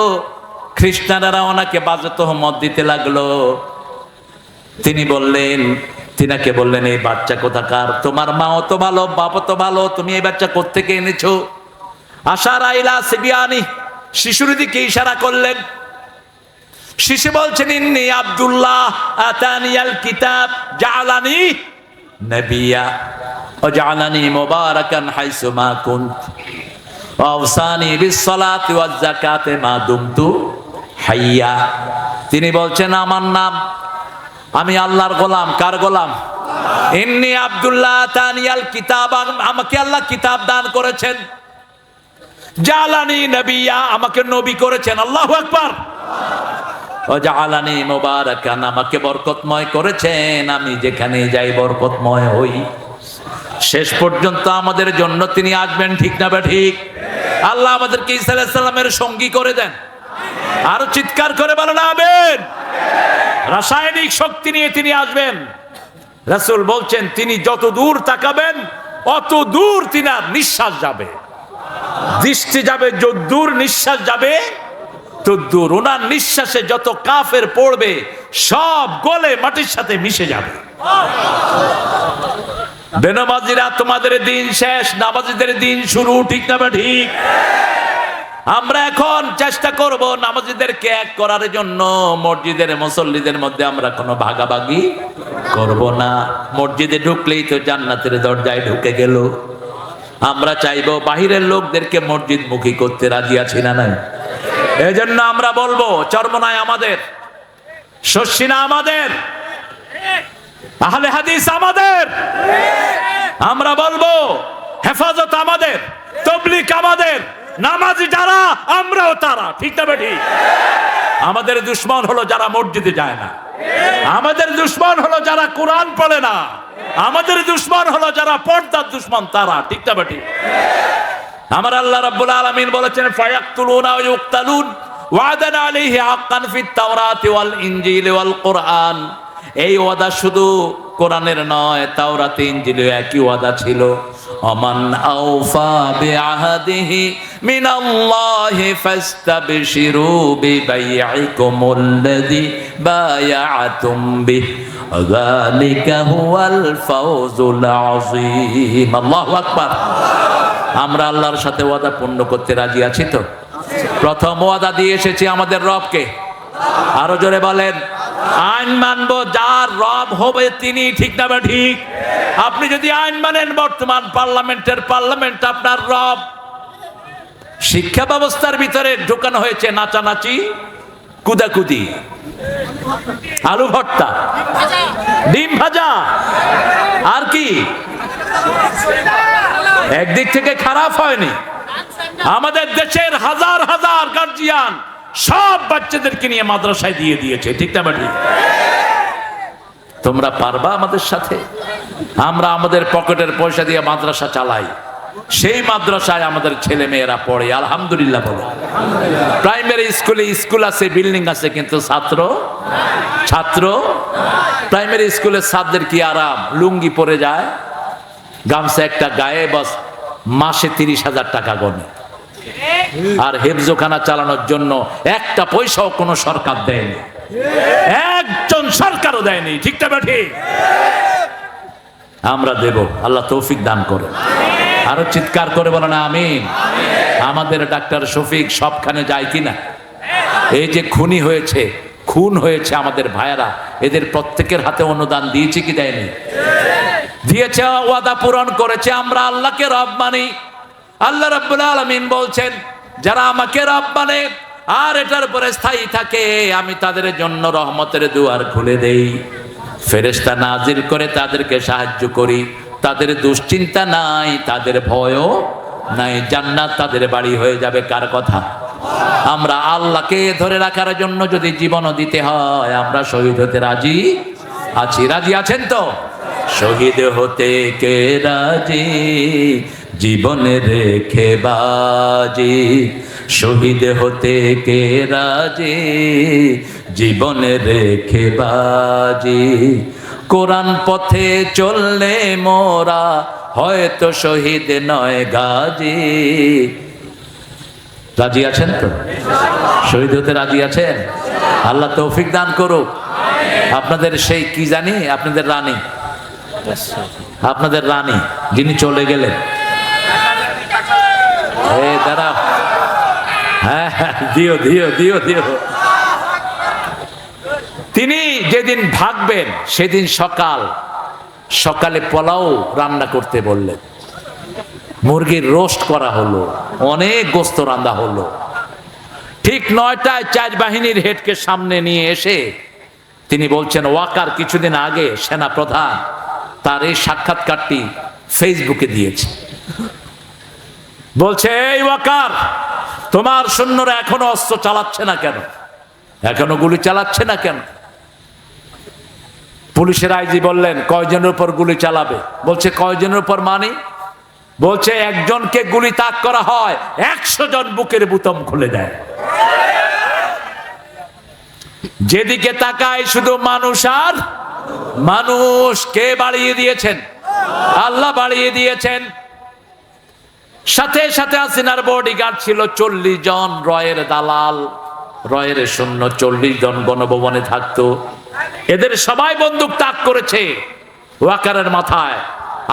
Speaker 1: খ্রিস্টানেরা ওনাকে বাজে তহমত দিতে লাগলো। তিনাকে বললেন, এই বাচ্চা কোথাকার? তোমার মাও তো ভালো, বাবা তো ভালো, তুমি এই বাচ্চা কোত্থেকে এনেছো? আশারা ইলা সিবিয়ানি, শিশুর দিকে ইশারা করলেন। শিশু বলছেন, ইন্নী আব্দুল্লাহ আতানিয়াল কিতাব জাআলানি নবিয়্যা ওয়া জাআলানি মুবারাকান হাইসু মা কুনত ওয়া আওসানি বিস-সালাতি ওয়াজ-যাকাতি মা দুমতু হাইয়া। তিনি বলছেন, আমার নাম, আমি আল্লাহর গোলাম। কার গোলাম? ইন্নী আব্দুল্লাহ আতানিয়াল কিতাব, আমাকে আল্লাহ কিতাব দান করেছেন। জাআলানি নবিয়্যা, আমাকে নবী করেছেন। আল্লাহু আকবার। ও জাআলানি মুবারাকান, আমাকে বরকতময় করেছেন, আমি যেখানে যাই বরকতময় হই। শেষ পর্যন্ত আমাদের জন্য তিনি আসবেন। ঠিক না ঠিক? আল্লাহ আমাদেরকে ঈসা আলাইহিস সালামের সঙ্গী করে দেন। আরো চিৎকার করে বলেন আমিন। রাসায়নিক শক্তি নিয়ে তিনি আসবেন। রাসূল বলছেন, তিনি যত দূর তাকাবেন অত দূর তিনার নিঃশ্বাস যাবে, দৃষ্টি যাবে যত দূর, নিঃশ্বাস যাবে তত দূর। ওনার নিঃশ্বাসে যত কাফের পড়বে সব গলে মাটির সাথে মিশে যাবে। বেনামাজিরা, তোমাদের দিন শেষ, নামাজিদের দিন শুরু। ঠিক না ঠিক? আমরা এখন চেষ্টা করব নামাজিদেরকে এক করার জন্য। মসজিদের মুসল্লিদের মধ্যে আমরা কোনো ভাগাভাগি করব না। মসজিদে ঢুকলেই তো জান্নাতের দরজায় ঢুকে গেল। আমরা চাইবো বাহিরের লোকদেরকে মসজিদ মুখী করতে, রাজি আছি না নাই? এই জন্য আমরা বলবো, চরমনায় আমাদের, শর্ষিনা আমাদের, আহলে হাদিস আমাদের। আমরা বলবো, হেফাজত আমাদের, তাবলীগ আমাদের, নামাজি যারা আমরাও তারা। ঠিক না ঠিক? আমাদের দুশ্মন হলো যারা মসজিদে যায় না, আমাদের দুশ্মন হলো যারা কোরআন পড়ে না, আমাদের দুশ্মন হলো যারা পর্দার দুশ্মন তারা। ঠিক না ঠিক? আমার আল্লাহ রাব্বুল আলামিন বলেছেন, ফায়াকতুলুনা ওয়া ইউকতালুন ওয়াদান আলাইহি হাক্কান ফিত তাওরাতি ওয়াল ইনজিল ওয়াল কোরআন। এই ওয়াদা শুধু কোরআনের নয়, তাওরাতে ইনজিলে একই ওয়াদা ছিল। ওমান আওফা বিআহদিহি মিনাল্লাহি ফাস্তাবশিরু বিবাইইকুমুল্লাযী বায়াআতুম বিহি যালিকা হুয়াল ফাওজুল আযীম। আল্লাহু আকবার। আমরা আল্লাহর সাথে ওয়াদা পূর্ণ করতে রাজি আছি তো? প্রথম ওয়াদা দিয়ে এসেছি আমাদের রবকে। আরো জোরে বলেন, আইন মানবো, যার রব হবে তিনি। ঠিক না ঠিক? আপনি যদি আইন মানেন, বর্তমান পার্লামেন্ট আপনার রব। শিক্ষা ব্যবস্থার ভিতরে ঢোকানো হয়েছে নাচানাচি, কুদাকুদি, আলু ভর্তা, ডিম ভাজা, আর কি? একদিক থেকে খারাপ হয়নি। আমাদের দেশের হাজার হাজার গার্জিয়ান সব বাচ্চাদেরকে নিয়ে মাদ্রাসায় দিয়ে দিয়েছে। ঠিক না ঠিক? তোমরা পারবা আমাদের সাথে? আমরা আমাদের পকেটের পয়সা দিয়ে মাদ্রাসা চালাই, সেই মাদ্রাসায় আমাদের ছেলে মেয়েরা পড়ে। আলহামদুলিল্লাহ বলো। প্রাইমারি স্কুল আছে, বিল্ডিং আছে, কিন্তু ছাত্র প্রাইমারি স্কুলের ছাত্রদের কি আরাম, লুঙ্গি পরে যায়, গামছা একটা গায়ে, বাস মাসে 30,000 টাকা গনে। আর হেফজোখানা চালানোর জন্য একটা পয়সাও কোনো সরকার দেয়নি, একজন সরকারও দেয়নি। ঠিক না ঠিক? আমরা দেব, আল্লাহ তৌফিক দান করে। আরো চিৎকার করে বলো না আমিন। আমাদের ডাক্তার শফিক সবখানে যায় কিনা? এই যে খুন হয়েছে আমাদের ভাইয়েরা, এদের প্রত্যেকের হাতে অনুদান দিয়েছে কি দেয়নি? দিয়েছে, ওয়াদা পূরণ করেছে। আমরা আল্লাহকে রব মানি। আল্লাহ রাব্বুল আলামিন বলছেন, যারা আমাকে রব মানে আর এটার উপরে স্থায়ী থাকে, আমি তাদের জন্য রহমতের দুয়ার খুলে দেই, ফেরেশতা নাজিল করে তাদেরকে সাহায্য করি, তাদের দুশ্চিন্তা নাই, তাদের ভয়ও নাই, জান্নাত তাদের বাড়ি হয়ে যাবে। কার কথা? আমরা আল্লাহকে ধরে রাখার জন্য যদি জীবনও দিতে হয়, আমরা শহীদ হতে রাজি আছি। রাজি আছেন তো? শহীদ হতে কে রাজি, জীবন রেখে বাজি, শহীদ হতে কে রাজি, জীবন রেখে বাজি, কোরআন পথে চললে মোরা হয়তো শহীদ নয় গাজী। রাজি আছেন তো? শহীদ হতে রাজি আছেন? আল্লাহ তৌফিক দান করুক। আপনাদের সেই কি জানি, আপনাদের রানী, আপনাদের রানী যিনি চলে গেলেন, দাঁড়া, হ্যাঁ হ্যাঁ, দিও দিও দিও দিও। তিনি যেদিন ভাগবেন সেদিন সকালে পোলাও রান্না করতে বললেন, মুরগির রোস্ট করা হলো, অনেক গোস্ত রান্না হলো। ঠিক 9টায় 4 বাহিনীর হেডকে সামনে নিয়ে এসে তিনি বলছেন, ওয়াকার কিছুদিন আগে সেনা প্রধান তার এই সাক্ষাৎকারটি ফেসবুকে দিয়েছে। বলছে, এই ওয়াকার, তোমার সৈন্যরা এখনো অস্ত্র চালাচ্ছে না কেন, এখনো গুলি চালাচ্ছে না কেন? পুলিশের আইজি বললেন, কয়জনের উপর গুলি চালাবে? বলছে, কয়জনের উপর মানে? বলছে, একজনকে গুলি তাক করা হয়, 100 জন বুকের বুতাম খুলে দেয়। যেদিকে তাকায় শুধু মানুষ আর মানুষ। কে বাড়িয়ে দিয়েছেন? আল্লাহ বাড়িয়ে দিয়েছেন। সাথে সাথে হাসিনার বডিগার্ড ছিল 40 জন, রয়ের দালাল, রয়ের সৈন্য 40 জন গণভবনে থাকতো। এদের সবাই বন্দুক তাক করেছে ওয়াকারের মাথায়,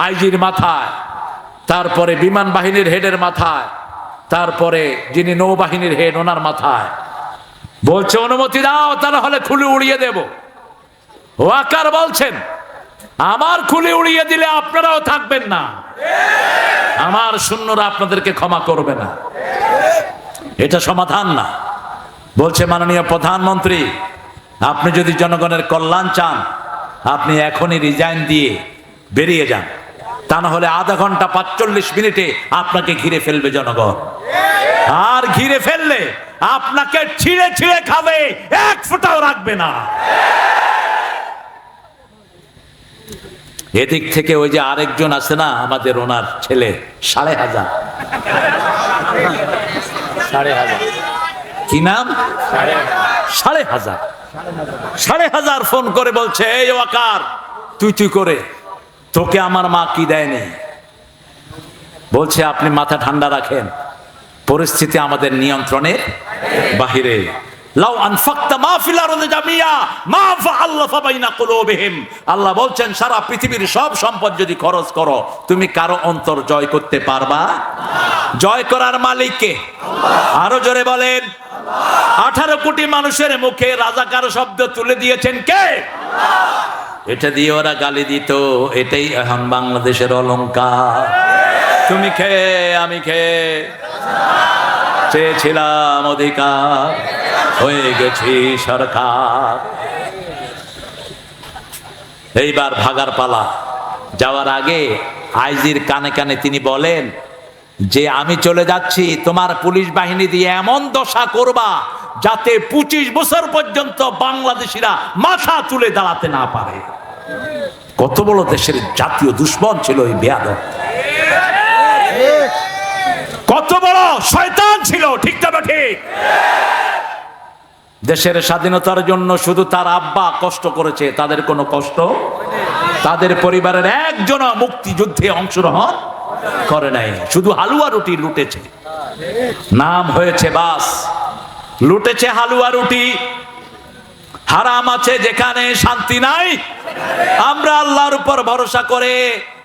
Speaker 1: আইজির মাথায়, তারপরে বিমান বাহিনীর হেডের মাথায়, তারপরে যিনি নৌবাহিনীর হেড ওনার মাথায়। বলছে, অনুমতি দাও, তাহলে হলে খুলে উড়িয়ে দেব। ওয়াকার বলছেন, আমার খুলে উড়িয়ে দিলে আপনারাও থাকবেন না, আমার সৈন্যরা আপনাদেরকে ক্ষমা করবে না। এটা সমাধান না। বলছে, মাননীয় প্রধানমন্ত্রী, আপনি যদি জনগণের কল্যাণ চান, আপনি এখনই রিজাইন দিয়ে বেরিয়ে যান, তা না হলে আধা ঘন্টা 45 মিনিটে আপনাকে ঘিরে ফেলবে জনগণ। আর ঘিরে ফেললে আপনাকে ছিঁড়ে ছিঁড়ে খাবে, এক ফোঁটাও রাখবে না। এদিক থেকে ওই যে আরেকজন আছে না, আমাদের ওনার ছেলে, 5,500, কি নাম? 5,500 ফোন করে বলছে, এই ওয়াকার, তুই করে, তোকে আমার মা কি দেয়নি? বলছে, আপনি মাথা ঠান্ডা রাখেন, পরিস্থিতি আমাদের নিয়ন্ত্রণের বাহিরে। লাউ আনফাকতা মা ফিল আরদি জামিয়া মা ফাআল্লাফা বাইনা কুলুবিহিম। আল্লাহ বলছেন, সারা পৃথিবীর সব সম্পদ যদি খরচ করো, তুমি কারো অন্তর জয় করতে পারবা? জয় করার মালিক কে? আরো জোরে বলেন। 18 কোটি মানুষের মুখে রাজাকার শব্দ তুলে দিয়েছেন কে? এটা দিয়ে ওরা গালি দিত, এটাই এখন বাংলাদেশের অলংকার। তুমি খেয়ে আমি খেয়ে চেয়েছিলাম অধিকার, হয়ে গেছি সরকার। এইবার ভাগার পালা। যাওয়ার আগে আইজির কানে কানে তিনি বলেন যে, আমি চলে যাচ্ছি, তোমার পুলিশ বাহিনী দিয়ে এমন দশা করবা যাতে 25 বছর পর্যন্ত বাংলাদেশিরা মাথা তুলে দাঁড়াতে না পারে। কত বড় দেশের জাতীয় দুশ্মন ছিল এই বেয়াদব, কত বড় শয়তান ছিল, ঠিক না ঠিক? দেশের স্বাধীনতার জন্য শুধু তার আব্বা কষ্ট করেছে, তাদের কোনো কষ্ট, তাদের পরিবারের একজনও মুক্তিযুদ্ধে অংশগ্রহণ করে নাই, শুধু হালুয়া রুটি লুটেছে। নাম হয়েছে বাস, লুটেছে হালুয়া রুটি। হারাম আছে যেখানে, শান্তি নাই। আমরা আল্লাহর উপর ভরসা করে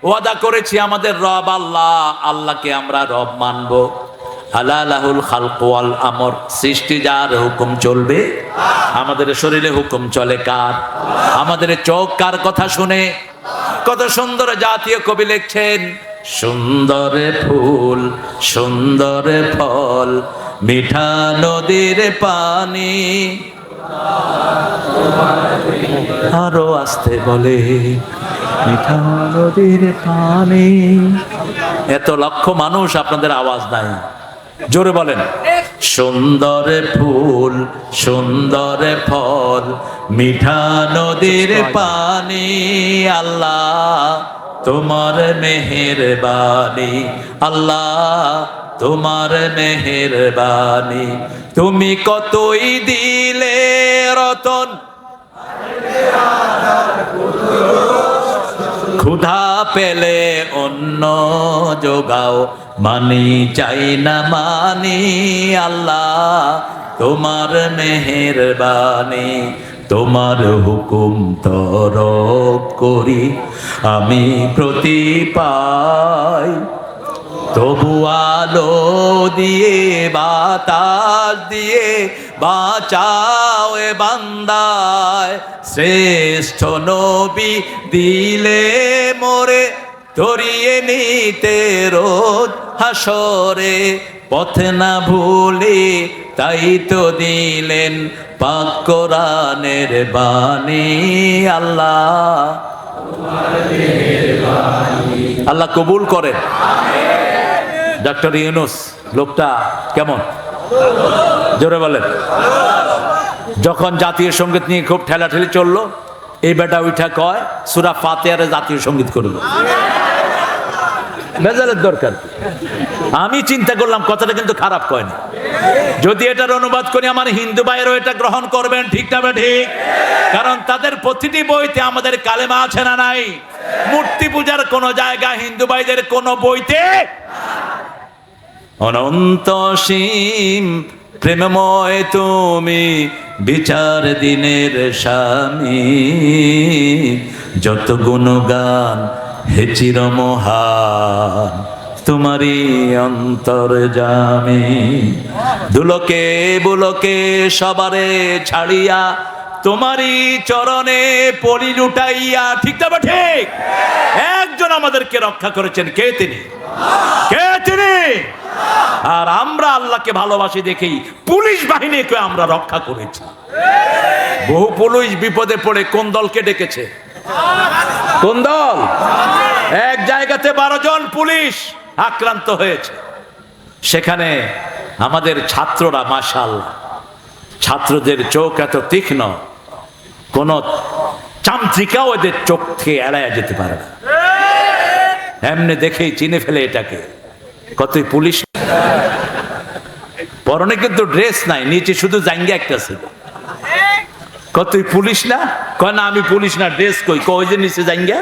Speaker 1: ওয়াদা করেছি, আমাদের রব আল্লাহ, আল্লাহকে আমরা রব মানব। আলালাহুল খালকু ওয়াল আমর, সৃষ্টি যার হুকুম চলবে। আমাদের শরীরে হুকুম চলে কার? আমাদের চোখ কার কথা শুনে? কত সুন্দর জাতীয় কবি লিখছেন, সুন্দর ফুল সুন্দর ফল মিঠা নদীর পানি। আরো আসতে বলে মিঠা নদীর পানি। এত লক্ষ মানুষ, আপনাদের আওয়াজ নাই, জোরে বলেন। সুন্দর ফুল সুন্দর ফল মিঠা নদীর পানি, আল্লাহ তোমার মেহেরবানি, আল্লাহ তোমার মেহেরবানি। তুমি কতই দিলে রতন, ক্ষুধা পেলে অন্য যোগাও, মানি চাই না মানি, আল্লাহ তোমার মেহেরবানি। তোমার হুকুম তরক করি আমি প্রতি পাই, তবু আলো দিয়ে বাতাস দিয়ে বাঁচাও এ বান্দায়। শ্রেষ্ঠ নবী দিলে মোরে ধরিয়ে নিতে রোজ হাসরে, পথ না ভুলে তাই তো দিলেন পাক কোরআনের বাণী, আল্লাহ আল্লাহ কবুল করেন। ডক্টর ইউনূস লোকটা কেমন, জোরে বলেন। যখন জাতীয় সঙ্গীত নিয়ে খুব ঠেলাঠেলি চললো, এই বেটা উঠা কয় সূরা ফাতিহারে জাতীয় সঙ্গীত করলো। ভেজালের দরকার। আমি চিন্তা করলাম কথাটা কিন্তু খারাপ কয় না। যদি এটার অনুবাদ করি আমার হিন্দু ভাইয়েরও এটা গ্রহণ করবেন, ঠিক না ঠিক? কারণ তাদের প্রতিটি বইতে আমাদের কালেমা আছে না নাই? মূর্তি পূজার কোন জায়গা হিন্দু ভাইদের কোন বইতে অনন্ত সীম প্রেমময় তুমি বিচার দিনের স্বামী, যত গুণগান হে চিরমহান তোমারই অন্তর্যামী। দুলকে বুলকে সবারে ছাড়িয়া তোমারই চরণে পলি লুটাইয়া, ঠিক না ঠিক? একজন আমাদেরকে রক্ষা করেছেন, কে তিনি? কে তিনি? আর আমরা আল্লাহকে ভালোবাসি দেখেই পুলিশ বাহিনীকে আমরা রক্ষা করেছি। বহু পুলিশ বিপদে পড়ে কোন দলকে ডেকেছে? কোন দল? এক জায়গাতে 12 জন পুলিশ আক্রান্ত হয়েছে। সেখানে আমাদের ছাত্ররা, মাশাআল্লাহ, ছাত্রদের চোখ এত তীক্ষ্ণ, কোন চামচিকাও এদের চোখ থেকে এড়াইয়া যেতে পারে না। এমনি দেখেই চিনে ফেলে এটাকে। কতই পুলিশ, পরনে কিন্তু ড্রেস নাই, নিচে শুধু জাঙ্গিয়া একটা ছিল। কতই পুলিশ না? কয় না আমি পুলিশ না, ড্রেস কই? কই যে নিচে জাঙ্গিয়া।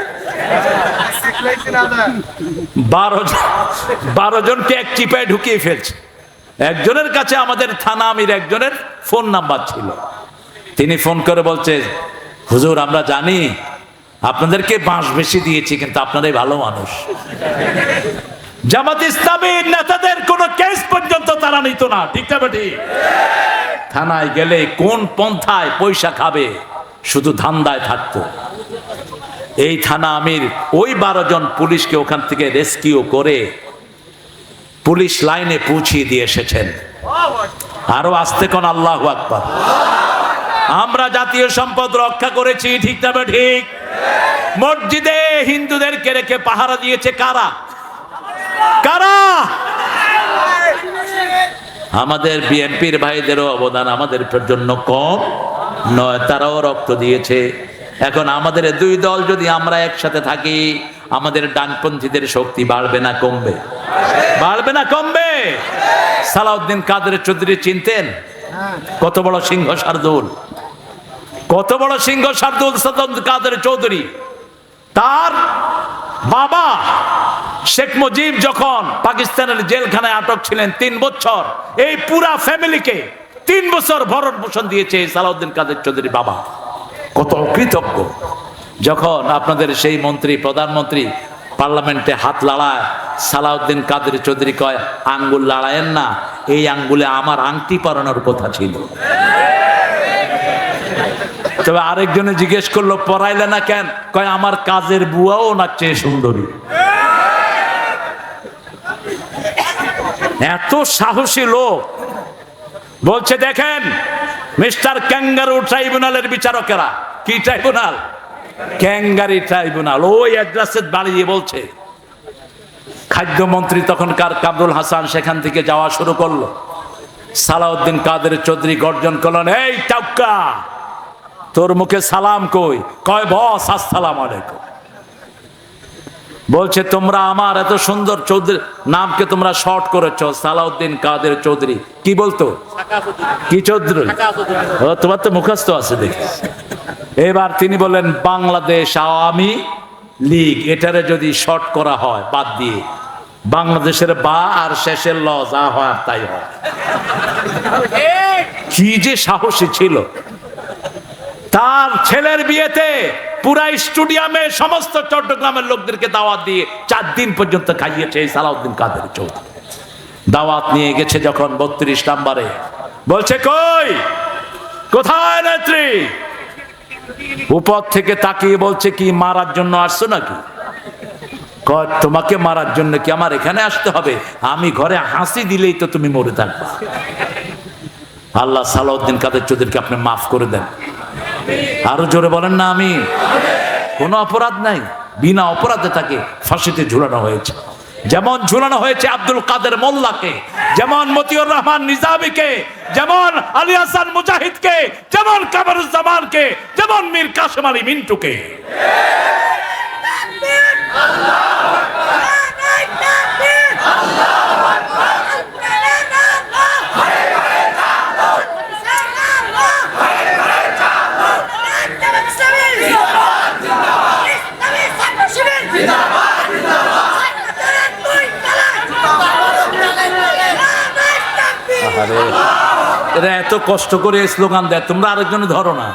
Speaker 1: 12 জনকে এক চিপায় ঢুকিয়ে ফেলছে। একজনের কাছে আমাদের থানা আমির একজনের ফোন নাম্বার ছিল। তিনি ফোন করে বলছে, হুজুর আমরা জানি আপনাদেরকে বাঁশ বেশি দিয়েছি, কিন্তু আপনারাই ভালো মানুষ। জামাত ইসলামীর নেতাদের কোন কেস পর্যন্ত তারা নিত না, ঠিক না ঠিক? থানায় গেলে কোন পন্থায় পয়সা খাবে শুধু ধান্দায় থাকতো। এই থানা আমির ওই 12 জন পুলিশকে ওখান থেকে রেস্কিউ করে পুলিশ লাইনে পৌঁছিয়ে দিয়ে এসেছেন। আরো আসতে কোন আল্লাহু আকবার। আমরা জাতীয় সম্পদ রক্ষা করেছি, ঠিক না ঠিক? মসজিদে হিন্দুদেরকে রেখে পাহারা দিয়েছে কারা? কারা? আমাদের বিএনপির ভাইদেরও অবদান আমাদের জন্য কম নয়, তারাও রক্ত দিয়েছে। এখন আমাদের দুই দল যদি আমরা একসাথে থাকি, আমাদের ডানপন্থীদের শক্তি বাড়বে না কমবে? বাড়বে না কমবে? সালাউদ্দিন কাদের চৌধুরী চিনতেন? কত বড় সিংহ শার্দুল, কত বড় সিংহ শার্দুল সালাউদ্দিন কাদের চৌধুরী। তার বাবা শেখ মুজিব যখন পাকিস্তানের জেলখানায় আটক ছিলেন 3 বছর, এই পুরা ফ্যামিলিকে 3 বছর ভরণ পোষণ দিয়েছে সালাউদ্দিন কাদের চৌধুরী বাবা। কত অকৃতজ্ঞ। যখন আপনাদের সেই মন্ত্রী, প্রধানমন্ত্রী পার্লামেন্টে হাত লড়ায়, সালাউদ্দিন কাদের চৌধুরী কয় আঙ্গুল লড়ায়েন না, এই আঙ্গুলে আমার আংটি পরানোর কথা ছিল। তবে আরেকজনে জিজ্ঞেস করলো পরাইলে না কেন? কয় আমার কাজের বুয়াও না চেয়ে সুন্দরী। এত সাহসী লোক, বলছে দেখেন মিস্টার ক্যাঙ্গারু ট্রাইব্যুনালের বিচারকেরা, কি ট্রাইব্যুনাল? ক্যাঙ্গারি ট্রাইব্যুনাল। ওই অ্যাড্রেসে দাঁড়িয়ে বলছে, খাদ্যমন্ত্রী তখনকার কামরুল হাসান সেখান থেকে যাওয়া শুরু করলো। সালাউদ্দিন কাদের চৌধুরী গর্জন করলেন, এই টাউকা, তোর মুখে সালাম কই? কয় বস আসসালাম আলাইকুম। বলছে তোমরা আমার এত সুন্দর চৌধুরী নামকে তোমরা শর্ট করেছো, সালাউদ্দিন কাদের চৌধুরী। কি বলতো? কি চৌধুরী? ও তোমার তো মুখস্থ আছে দেখি। এবার তিনি বললেন বাংলাদেশ আওয়ামী লীগ, এটারে যদি শর্ট করা হয় বাদ দিয়ে, বাংলাদেশের বা আর শেষের ল, যা হয় আর তাই হয়। কি যে সাহসী ছিল! তার ছেলের বিয়েতে পুরা স্টেডিয়ামে সমস্ত চট্টগ্রামের লোকদেরকে দাওয়াত দিয়ে 4 দিন পর্যন্ত খাইয়েছে এই সালাউদ্দিন কাদের চৌধুরী। দাওয়াত নিয়ে গেছে যখন 32 নম্বরে, বলছে কই, কোথায় নেত্রী? উপর থেকে তাকিয়ে বলছে কি মারার জন্য আসছো নাকি? কয় তোমাকে মারার জন্য কি আমার এখানে আসতে হবে? আমি ঘরে হাসি দিলেই তো তুমি মরে থাকবে। আল্লাহ সালাউদ্দিন কাদের চৌধুরীকে আপনি মাফ করে দেন। আরো জোরে বলেন না আমি। কোনো অপরাধ নাই, বিনা অপরাধে তাকে ফাঁসিতে ঝুলানো হয়েছে। যেমন ঝুলানো হয়েছে আব্দুল কাদের মোল্লাকে, যেমন মতিউর রহমান নিজামীকে, যেমন আলী হাসান মুজাহিদকে, যেমন কামরুজ্জামানকে, যেমন মীর কাসেম আলী মিন্টুকে। এরা এত কষ্ট করে স্লোগান দেয়, তোমরা আরেকজনে ধরো না।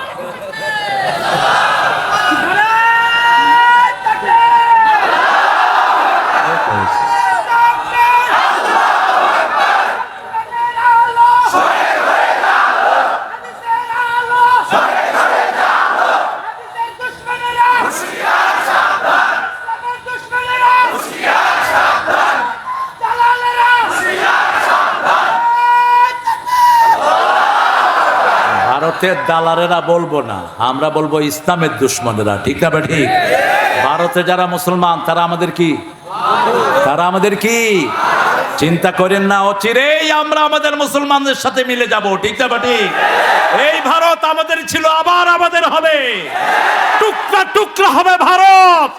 Speaker 1: ভারতের দালালেরা বলবো না, আমরা বলবো ইসলামের দুশ্মনেরা। ঠিক না? ঠিক। ভারতে যারা মুসলমান তারা আমাদের কি? তারা আমাদের কি? চিন্তা করেন না, অচিরেই আমরা আমাদের মুসলমানদের সাথে মিলে যাব। ঠিক না? ঠিক। এই ভারত আমাদের ছিল, আবার আমাদের হবে, টুকরা টুকরা হবে ভারত।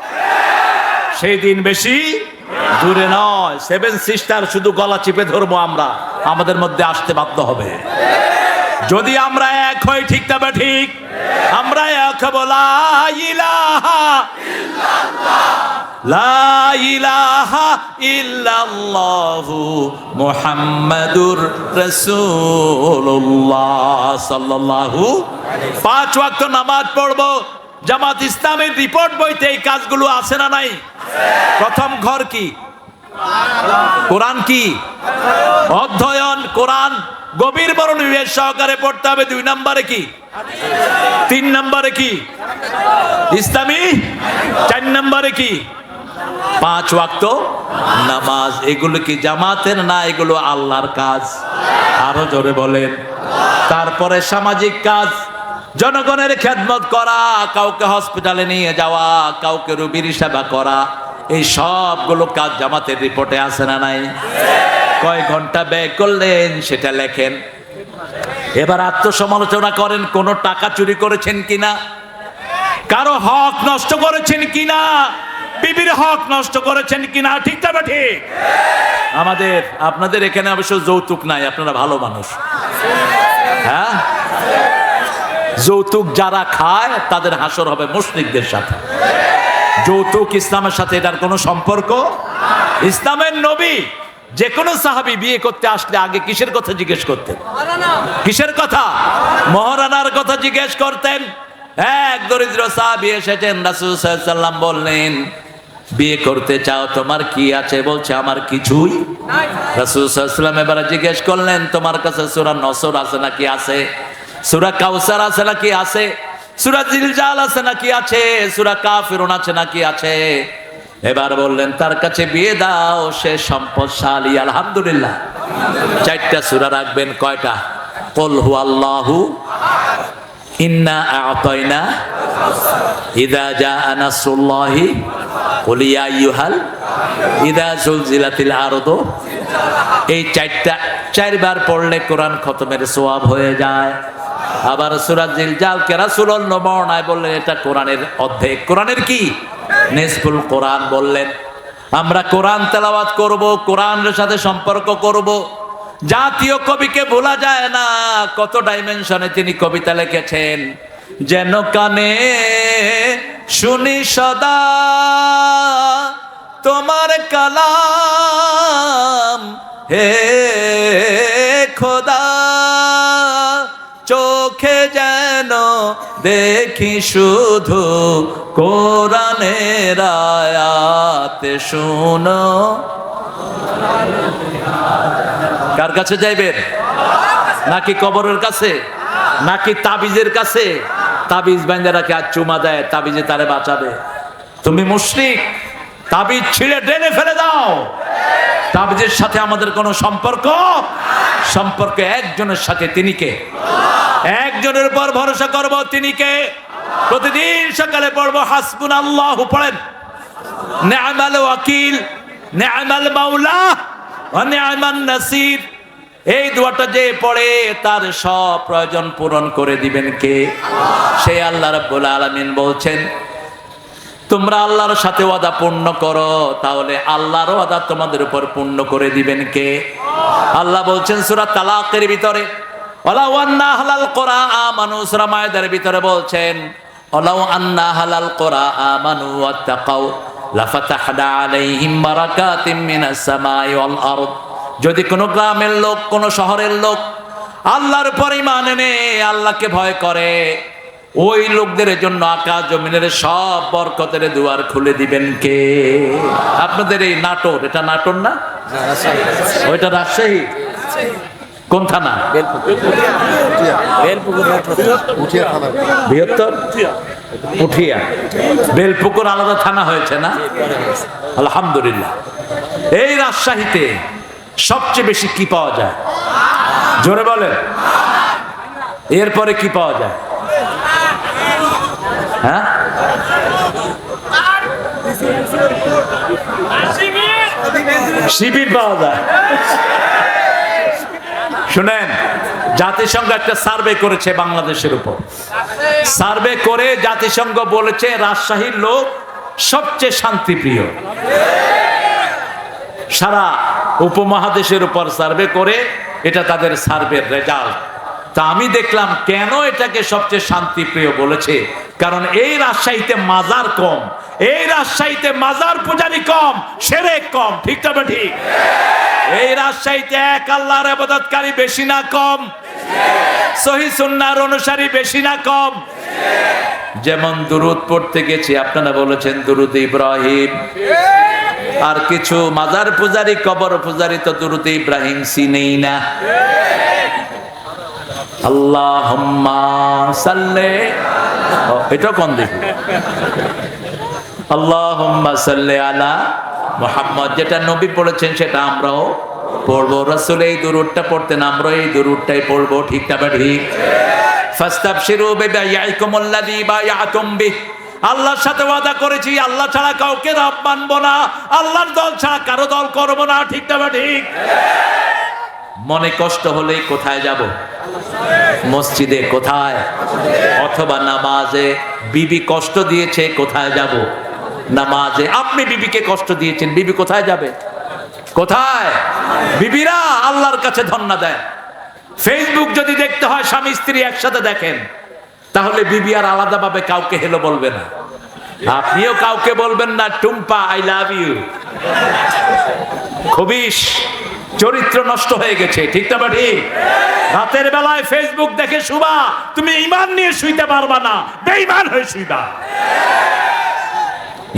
Speaker 1: সেই দিন বেশি দূরে নয়। 7 সিস্টার শুধু গলা চিপে ধরবো আমরা, আমাদের মধ্যে আসতে বাধ্য হবে যদি আমরা এক হই। ঠিক না? ঠিক। আমরা এক হব, লা ইলাহা ইল্লাল্লাহ, লা ইলাহা ইল্লাল্লাহু মুহাম্মাদুর রাসূলুল্লাহ সাল্লাল্লাহু। 5 ওয়াক্ত নামাজ পড়বো। জামাত ইসলামের রিপোর্ট বইতে এই কাজগুলো আছে না নাই? প্রথম ঘর কি? কোরআন কি? অধ্যয়ন। কোরআন গভীর মনোনিবেশ সহকারে পড়তে হবে। 2 নম্বরে কি? 3 নম্বরে কি? ইসলামী। 4 নম্বরে কি? 5 ওয়াক্ত নামাজ। এগুলো কি জামাতের না? এগুলো আল্লাহর কাজ। আরো জোরে বলেন। তারপরে সামাজিক কাজ, জনগণের খেদমত করা, কাউকে হসপিটালে নিয়ে যাওয়া, কাউকে রোগীর সেবা করা, এই সবগুলো কাজ জামাতের রিপোর্টে আছে না নাই? কয় ঘন্টা ব্যয় করলেন সেটা লেখেন। এবার আত্মসমালোচনা করেন, কোন টাকা চুরি করেছেন কিনা, কারো হক নষ্ট করেছেন কিনা, বিবির হক নষ্ট করেছেন কিনা। ঠিক না? ঠিক। আমাদের আপনাদের এখানে অবশ্য যৌতুক নাই, আপনারা ভালো মানুষ। হ্যাঁ, যৌতুক যারা খায় তাদের হাসর হবে মুশরিকদের সাথে। যৌতুক ইসলামের সাথে এটার কোনো সম্পর্ক। ইসলামের নবী যে কোনো সাহাবী বিয়ে করতে আসলে আগে কিসের কথা জিজ্ঞেস করতেন? কিসের কথা? মহারানার কথা জিজ্ঞেস করতেন। এক দরিদ্র সাহাবী এসেছেন, রাসূল সাল্লাল্লাহু আলাইহি ওয়াসাল্লাম বললেন, বিয়ে করতে চাও, তোমার কি আছে? বলছে আমার কিছুই নাই। রাসূল সাল্লাল্লাহু আলাইহি ওয়াসাল্লাম এবারে জিজ্ঞেস করলেন, তোমার কাছে সূরা নসর আছে নাকি? আছে। সূরা কাউসার আছে নাকি? আছে। সূরা জিলজাল আছে নাকি? আছে। সূরা কাফিরুন আছে নাকি? আছে। এবার বললেন তার কাছে বিয়ে দাও, সে সম্পদশালী। আলহামদুলিল্লাহ। 4টা সূরা রাখবেন। কয়টা? কুল হুয়াল্লাহু ইন্না আ'তাইনা ইযা জাআ নাসরুল্লাহি কুল ইয়া আইয়ুহাল ইযা জুলজিলাতিল আরদু। এই চারবার পড়লে কোরআন খতমের সওয়াব হয়ে যায়। আবার সূরা জিলজালকে রাসূলুল্লাহ বর্ণনায় বললেন এটা কোরআনের অর্ধেক। কোরআনের কি? নিসফুল কোরআন বললেন। আমরা কোরআন তেলাওয়াত করব, কোরআনের সাথে সম্পর্ক করব। জাতীয় কবিকে ভোলা যায় না, কত ডাইমেনশনে তিনি কবিতা লিখেছেন। যেন কানে শুনি সদা তোমার কালাম, হে খোদা চোখে যেন দেখি শুধু কোরআনের আয়াত শুনো। কার কাছে যাইবেন? নাকি কবরের কাছে, নাকি তাবিজের কাছে? তাবিজ বাঁধা রাখে আর চুমা দেয়, তাবিজে তারে বাঁচাবে। তুমি মুশরিক, তাবিজ ছিঁড়ে ডেনে ফেলে দাও। তাবিজের সাথে আমাদের কোনো সম্পর্ক একজনের সাথে, তিনি কে? একজনের উপর ভরসা করব, তিনি কে? প্রতিদিন সকালে পড়বো হাসবুনাল্লাহু, পড়েন নি'মাল ওয়াকিল, নি'মাল মাওলা ওয়া নি'মান নাসির। এই দোয়াটা যে পড়ে তার সব প্রয়োজন পূরণ করে দিবেন কে? সেই আল্লাহ রাব্বুল আলামিন বলছেন তোমরা আল্লাহর সাথে ওয়াদা পূর্ণ করো, তাহলে আল্লাহর ওয়াদা তোমাদের উপর পূর্ণ করে দিবেন কে? আল্লাহ বলছেন সূরা তালাকের ভিতরে, ওয়ালাউ আন্না আহলাল কুরআ আমানু, সূরা মায়েদার ভিতরে বলছেন ওয়ালাউ আন্না আহলাল কুরআ আমানু ওয়াত্তাকাউ লাফাতাহনা আলাইহিম বারাকাতিম মিনাস সামাই ওয়াল আরদ। যদি কোনো গ্রামের লোক, কোনো শহরের লোক আল্লাহর উপর ঈমান এনে আল্লাহকে ভয় করে, ওই লোকদের জন্য আকাশ জমিনের সব বরকতের দুয়ার খুলে দিবেন কে? আপনাদের এই নাটোর, এটা নাটোর না? ওইটা রাজশাহী। কোন থানা? বৃহত্তর পুঠিয়া। বেলপুকুর আলাদা থানা হয়েছে না? আলহামদুলিল্লাহ। এই রাজশাহীতে সবচেয়ে বেশি কি পাওয়া যায়? জোরে বলেন। এরপরে কি পাওয়া যায়? হ্যাঁ, শিবির পাওয়া যায়। শুনেন, জাতিসংঘ একটা সার্ভে করেছে বাংলাদেশের উপর। সার্ভে করে জাতিসংঘ বলেছে রাজশাহীর লোক সবচেয়ে শান্তিপ্রিয়। সারা উপমহাদেশের উপর সার্ভে করে, এটা তাদের সার্ভের রেজাল্ট। তা আমি দেখলাম কেন এটাকে সবচেয়ে শান্তিপ্রিয় বলেছে, কারণ এই রাজশাহীতে মাজার কম, এই রাজশাহীতে মাজার পূজারি কম, শিরক কম। ঠিক না ঠিক? এই রাজশাহীতে এক আল্লাহর ইবাদতকারী বেশি না কম? সহিহ সুন্নাহর অনুসারী বেশি না কম? যেমন দুরূদ পড়তে গেছি, আপনারা বলেছেন দুরূদ ইব্রাহিম। আর কিছু মাজার পূজারি, কবর পূজারি তো দুরূদ ইব্রাহিম চিনেই না। আল্লাহুম্মা সাল্লি, এটা কোন দিকে? আল্লাহুম্মা সাল্লি আলা মুহাম্মদ, যেটা নবী পড়েছেন সেটা আমরাও পড়বো। রাসূল এই দুরূদটা পড়তেন, আমরা এই দুরূদটাই পড়বো। ঠিক না ঠিক? ফাস্তাবশিরু বিবাইয়াকুমুল্লাযী বায়াতুম বিহি, আল্লাহর সাথে ওয়াদা করেছি আল্লাহ ছাড়া কাউকে রব মানবো না, আল্লাহর দল ছাড়া কারো দল করবো না। ঠিক না ঠিক? মনে কষ্ট হলেই কোথায় যাব? মসজিদে। কোথায়? অথবা নামাজে। বিবি কষ্ট দিয়েছে, কোথায় যাব? নামাজে। আপনি বিবিকে কষ্ট দিয়েছেন, বিবি কোথায় যাবে? কোথায়? বিবিরা আল্লাহর কাছে ধন্না দেয়। ফেসবুক যদি দেখতে হয় স্বামী স্ত্রী একসাথে দেখেন, তাহলে বিবি আর আলাদাভাবে কাউকে হেলো বলবে না, আপনিও কাউকে বলবেন না টুম্পা আই লাভ ইউ। খবিশ চরিত্র নষ্ট হয়ে গেছে। ঠিক না ঠিক? রাতের বেলায় ফেসবুক দেখে শুবা, তুমি ঈমান নিয়ে শুইতে পারবা না, বেঈমান হয়ে শুইবা।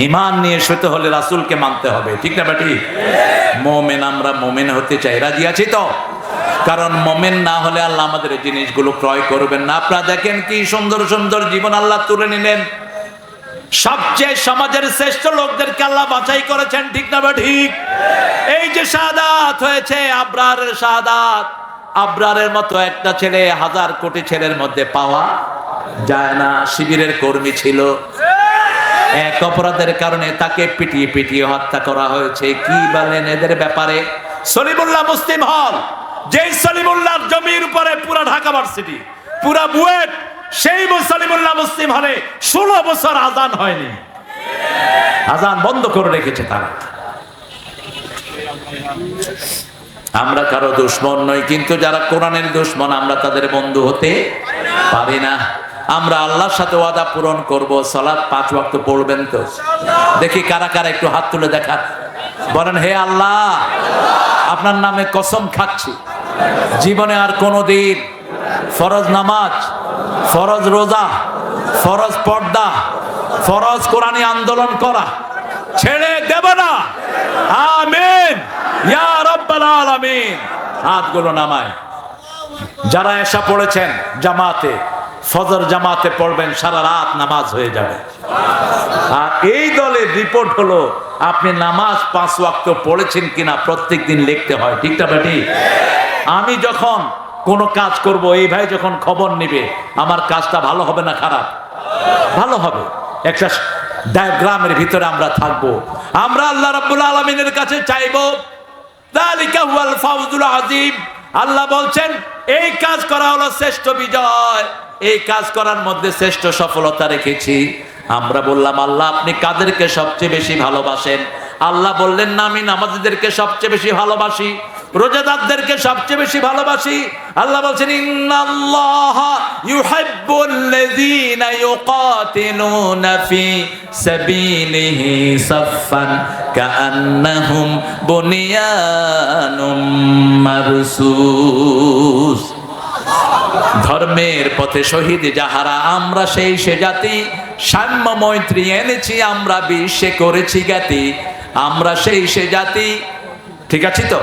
Speaker 1: ঈমান নিয়ে শুতে হলে রাসূলকে মানতে হবে। ঠিক না ঠিক? মুমিন, আমরা মুমিন হতে চাই, রাজি আছি তো? কারণ মুমিন না হলে আল্লাহ আমাদের এই জিনিসগুলো ক্রয় করবেন না। আপনারা দেখেন কি সুন্দর সুন্দর জীবন আল্লাহ তুলে নিলেন। সবচেয়ে সমাজের শ্রেষ্ঠ লোকদেরকে আল্লাহ বাছাই করেছেন। ঠিক না ঠিক? এই যে শাহাদাত হয়েছে, আবরারের শাহাদাত, আবরারের মতো একটা ছেলে 1000 কোটি ছেলের মধ্যে পাওয়া যায় না। শিবিরের কর্মী ছিল, এক অপরাধের কারণে তাকে পিটিয়ে পিটিয়ে হত্যা করা হয়েছে। কি বলেন এদের ব্যাপারে? সলিমুল্লাহ মুসলিম হল, যেই সলিমুল্লাহর জমির উপরে পুরা ঢাকা ভার্সিটি, পুরা বুয়েট, সেই সলিমুল্লাহ মুসলিম হলে 16 বছর আজান হয়নি। আজান বন্ধ করে রেখেছে তারা। আমরা কারো দুশ্মন নই, কিন্তু যারা কোরআনের দুশ্মন আমরা তাদের বন্ধু হতে পারি না। আমরা আল্লাহর সাথে ওয়াদা পূরণ করব। সালাত 5 ওয়াক্ত পড়বেন তো? দেখি কারা কারা একটু হাত তুলে দেখান, বলেন হে আল্লাহ, আপনার নামে কসম খাচ্ছি জীবনে আর কোনোদিন ফরজ নামাজ, ফরজ রোজা, ফরজ পর্দা, ফরজ কোরআনী আন্দোলন করা ছেড়ে দেব না। আমিন ইয়া রাব্বাল আলামিন। হাতগুলো নামায়। যারা এশা পড়েছেন জামাতে, ফজর জামাতে পড়বেন, সারা রাত নামাজ হয়ে যাবে। আর এই দলের রিপোর্ট হলো আপনি নামাজ 5 ওয়াক্ত পড়েছেন কিনা প্রত্যেক দিন লিখতে হয়। ঠিক না বেটি? আমি যখন কোনো কাজ করব, এই ভাই যখন খবর নিবে আমার কাজটা ভালো হবে না খারাপ? ভালো হবে। একটা ডায়াগ্রামের ভিতরে আমরা থাকবো। আমরা আল্লাহ রাব্বুল আলামিনের কাছে চাইবো, যালিকা হুয়াল ফাউজুল আযীম। আল্লাহ বলছেন এই কাজ করা হলো শ্রেষ্ঠ বিজয়, এই কাজ করার মধ্যে শ্রেষ্ঠ সফলতা রেখেছি। আমরা বললাম আল্লাহ আপনি কাদেরকে সবচেয়ে বেশি ভালোবাসেন? আল্লাহ বললেন না, আমি নামাজীদেরকে সবচেয়ে বেশি ভালোবাসি, রোজাদারদেরকে সবচেয়ে বেশি ভালোবাসি। আল্লাহ বলছেন ইন্নাল্লাহা ইউহিব্বুল্লাযীনা ইউকাতিলুনা ফি সাবিলিহি সাফফান কাআন্নাহুম বুনিয়ানুম মারসুস। ধর্মের পথে শহীদ যাহারা, আমরা সেই সে জাতি, সাম্য মৈত্রী এনেছি আমরা বিশ্বে করেছি জ্ঞাতি, আমরা সেই সে জাতি। ঠিক আছে তো?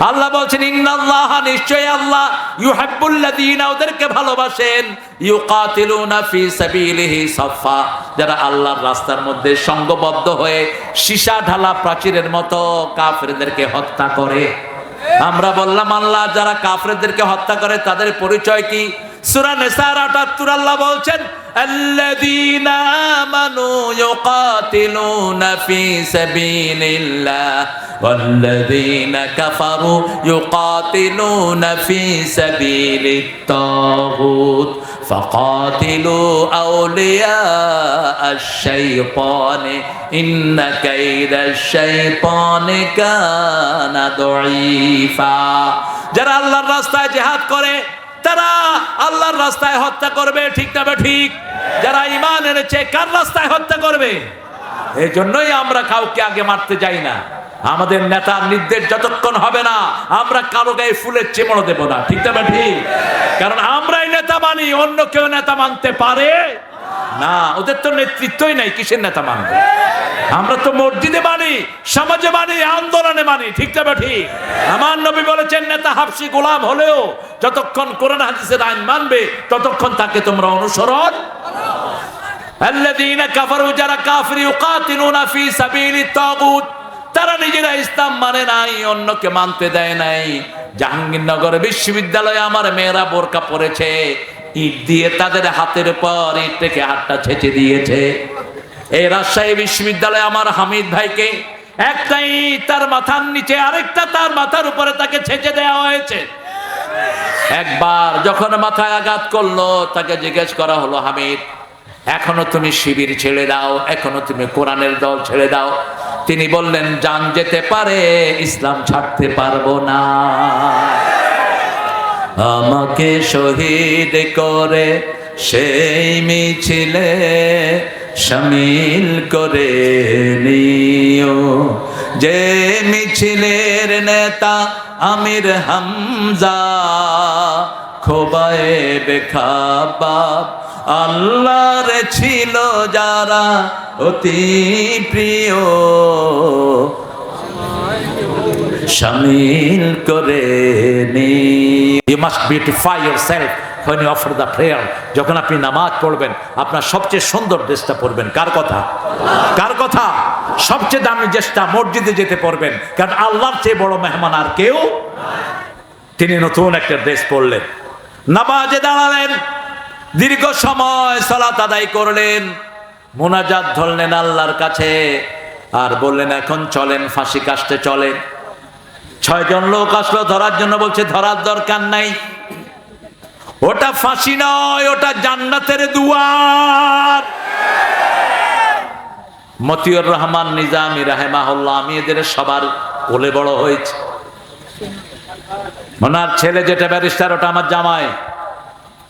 Speaker 1: আল্লাহ বলছেন ইন্নাল্লাহ, নিশ্চয় আল্লাহ, ইউহিব্বুল্লাযীনা, ওদেরকে ভালোবাসেন, ইউকাতিলুনা ফি সাবিলিহি সাফফা, যারা আল্লাহর রাস্তার মধ্যে সংঘবদ্ধ হয়ে সীসা ঢালা প্রাচীরের মতো কাফেরদেরকে হত্যা করে। আমরা বললাম আল্লাহ যারা কাফেরদেরকে হত্যা করে তাদের পরিচয় কি? সূরা নিসার ৭৮ আল্লাহ বলছেন আল্লাযীনা আমানু ইউকাতিলুনা ফি সাবিলিল্লাহ ওয়াল্লাযীনা কাফারু ইউকাতিলুনা ফি সাবিলিত তাগুত ফাকাতিলু আউলিয়া আশ-শাইতানি ইন্না কাইদাশ শাইতানি কানা দাঈফা। যারা আল্লাহর রাস্তায় জিহাদ করে তারা আল্লাহর রাস্তায় হত্যা করবে। ঠিক না ঠিক? যারা ঈমান এনেছে কার রাস্তায় হত্যা করবে? এই জন্যই আমরা কাউকে আগে মারতে যাই না। আমাদের নেতার নির্দেশ যতক্ষণ হবে না আমরা কারো গায়ে ফুলের চিমড় দেব না। ঠিক না ঠিক? কারণ আমরাই নেতা মানি, অন্য কেউ নেতা মানতে পারে না। ওদের তো নেতৃত্বই নাই, কিসের নেতা মানবে? আমরা তো মসজিদে মানি, সমাজে মানি, আন্দোলনে মানি। ঠিক না ঠিক? আমার নবী বলেছেন নেতা হাবশী গোলাম হলেও যতক্ষণ কোরআন হাদিসের আইন মানবে ততক্ষণ তাকে তোমরা অনুসরণ। আল্লাযীনা কাফারু, যারা কাফির, ইউকাতিলুনা ফি সাবিলিত তাগুত, তারা নিজেরা ইসলাম মানে নাই, অন্যকে মানতে দেয় নাই। জাহাঙ্গীরনগর বিশ্ববিদ্যালয়ে আমার মেয়েরা বোরকা পরেছে, ইট দিয়ে তাদের হাতের উপর ইট রেখে হাতটা ছেঁচে দিয়েছে। এই রাজশাহী বিশ্ববিদ্যালয়ে আমার হামিদ ভাইকে একটা ইট তার মাথার নিচে, আরেকটা তার মাথার উপরে তাকে ছেঁচে দেওয়া হয়েছে। একবার যখন মাথায় আঘাত করলো তাকে জিজ্ঞেস করা হলো, হামিদ এখনো তুমি শিবির ছেড়ে দাও, এখনো তুমি কোরআনের দল ছেড়ে দাও? তিনি বললেন জান যেতে পারে, ইসলাম ছাড়তে পারবো না। আমাকে শহীদ করে সেই মিছিলে শামিল করে নিও, যে মিছিলের নেতা আমির হামজা, খোবায়েবে খাবাব, আল্লাহর ছিল যারা অতি প্রিয়, শামিল করে নি। You must beautify yourself when you offer the prayer. যখন আপনি নামাজ পড়বেন আপনার সবচেয়ে সুন্দর ড্রেসটা পরবেন। কার কথা? কার কথা? সবচেয়ে দামি ড্রেসটা মসজিদে যেতে পরবেন, কারণ আল্লাহর চেয়ে বড় মেহমান আর কেউ। তিনি নতুন একটা ড্রেস পরলেন, নামাজে দাঁড়ালেন, দীর্ঘ সময় সালাত আদায় করলেন, মোনাজাত ধরলেন আল্লাহর কাছে, আর বললেন এখন চলেন ফাঁসি কাস্টে চলেন। 6 জন লোক আসলো ধরার জন্য, বলছে ধরার দরকার নাই, ওটা ফাঁসি নয়, ওটা জান্নাতের দুয়ার। মতিউর রহমান নিজামী রাহেমাহুল্লাহ, আমি এদের সবার কোলে বড় হয়েছে। ওনার ছেলে যেটা ব্যারিস্টার, ওটা আমার জামাই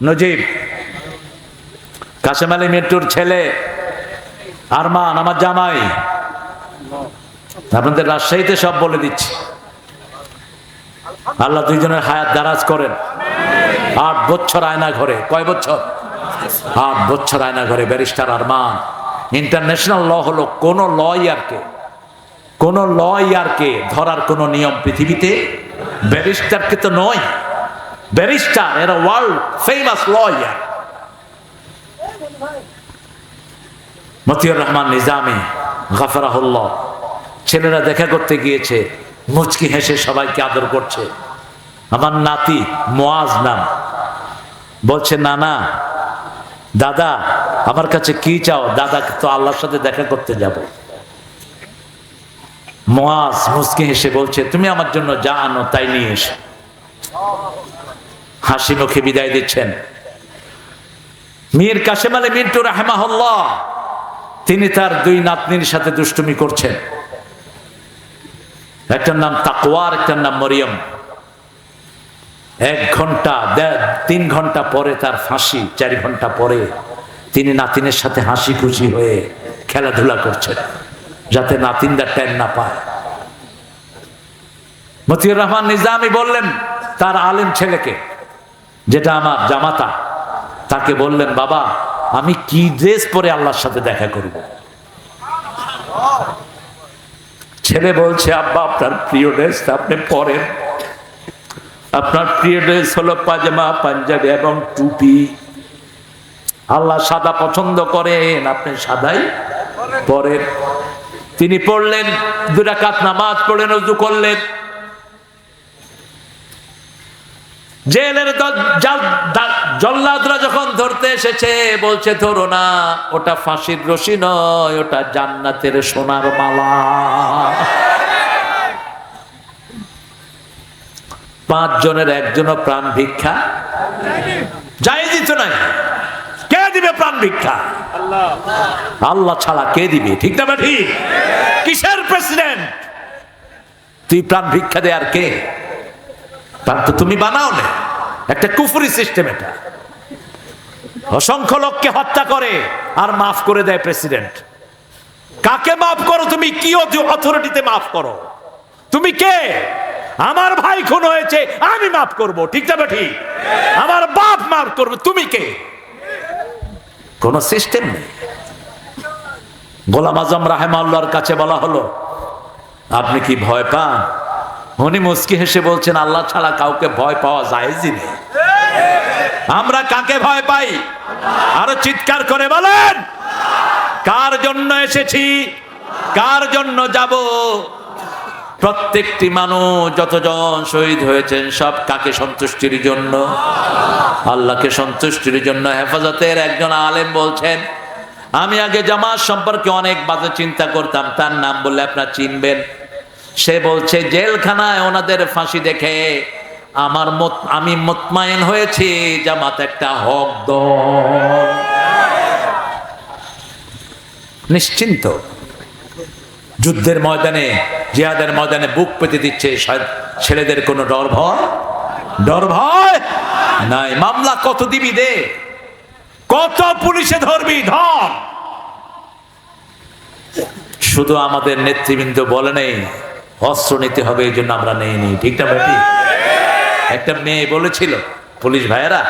Speaker 1: নজিব। কাশেম আলী মিন্টুর ছেলে আরমান আমার জামাই। আপনাদের রাজশাহীতে সব বলে দিচ্ছি। আল্লাহ দুইজনের হায়াত দারাজ করেন। 8 বছর আয়না ঘরে, কয় বছর? 8 বছর আয়না ঘরে ব্যারিস্টার আরমান। ইন্টারন্যাশনাল ল হলো কোন লয়ারকে ধরার কোন নিয়ম পৃথিবীতে, ব্যারিস্টারকে তো নয়। ব্যারিস্টার এরা world famous lawyer. Motiur Rahman Nizami গাফরাহুল্লাহ, ছেলেরা দেখা করতে গিয়েছে, মুচকি হেসে সবাইকে আদর করছে। আমার নাতি মুয়াজ নাম, বলছে নানা দাদা আমার কাছে কি চাও? দাদা তো আল্লাহর সাথে দেখা করতে যাব। মুয়াজ মুচকি হেসে বলছে তুমি আমার জন্য যা আনো তাই নিয়ে এসো। হাসি মুখে বিদায় দিচ্ছেন। মীর কাশেম আলী মিন্টু রাহিমাহুল্লাহ, তিনি তার 2 নাতনির সাথে দুষ্টুমি করছেন। একটার নাম তাকওয়া, একটার নাম মরিয়ম। 1 ঘন্টা 3 ঘন্টা পরে তার ফাঁসি, 4 ঘন্টা পরে তিনি নাতিনের সাথে হাসি খুশি হয়ে খেলাধুলা করছেন, যাতে নাতিনরা টেন না পায়। মতিউর রহমান নিজামী বললেন তার আলেম ছেলেকে, যেটা আমার জামাতা, তাকে বললেন বাবা আমি কি ড্রেস পরে আল্লাহর সাথে দেখা করব? ছেলে বলছে আব্বা আপনার প্রিয় ড্রেস আপনি পরেন। আপনার প্রিয় ড্রেস হলো পাজামা, পাঞ্জাবি এবং টুপি। আল্লাহ সাদা পছন্দ করেন, আপনি সাদাই পরেন। তিনি পড়লেন, 2 রাকাত নামাজ পড়লেন, ওযু করলেন। জেলের জল্লাদরা যখন ধরতে এসেছে, বলছে ধরো না, ওটা ফাঁসির রশি নয়, ওটা জান্নাতের সোনার মালা। 5 জনের 1 জনও প্রাণ ভিক্ষা জায়েজই তো নাই। কে দিবে প্রাণ ভিক্ষা? আল্লাহ ছাড়া কে দিবে? ঠিক না ঠিক? কিসের প্রেসিডেন্ট তুই প্রাণ ভিক্ষা দে? আর কে? প্রাণ তো তুমি বানাও না, একটা কুফরি সিস্টেম এটা। অসংখ্য লোককে হত্যা করে আর মাফ করে দেয় প্রেসিডেন্ট। কাকে মাফ করো তুমি? কি অথরিটিতে মাফ করো? তুমি কে? আমার ভাই খুন হয়েছে আমি মাফ করব, ঠিক না ঠিক? আমার বাপ মাফ করবে, তুমি কে? কোন সিস্টেম নেই। গোলাম আজম রাহিমাহুল্লাহর কাছে বলা হলো আপনি কি ভয় পান? উনি মুস্কি হেসে বলছেন আল্লাহ ছাড়া কাউকে ভয় পাওয়া জায়েজই নেই। আমরা কাকে ভয় পাই? আরো চিৎকার করে বলেন, কার জন্য এসেছি, কার জন্য যাব? প্রত্যেকটি মানুষ যতজন শহীদ হয়েছেন সব কাকে সন্তুষ্টির জন্য? আল্লাহকে সন্তুষ্টির জন্য। হেফাজতের একজন আলেম বলছেন আমি আগে জামাত সম্পর্কে অনেক বাজে চিন্তা করতাম, তার নাম বললে আপনারা চিনবেন। সে বলছে জেলখানায় ওনাদের ফাঁসি দেখে আমি মুতমাইন হয়েছি জামাত একটা হক দল। নিশ্চিন্ত যুদ্ধের ময়দানে, জিহাদের ময়দানে বুক পেতে দিচ্ছে ছেলেদের কোনো ডর ভয় নাই। মামলা কত দিবি দে, কত পুলিশে ধরবি ধর। শুধু আমাদের নেতৃবৃন্দ বলে নেই অস্ত্র নিতে হবে, এই জন্য আমরা নেইনি, ঠিক না ভাই? একটা মেয়ে বলেছিল পুলিশ ভাইয়েরা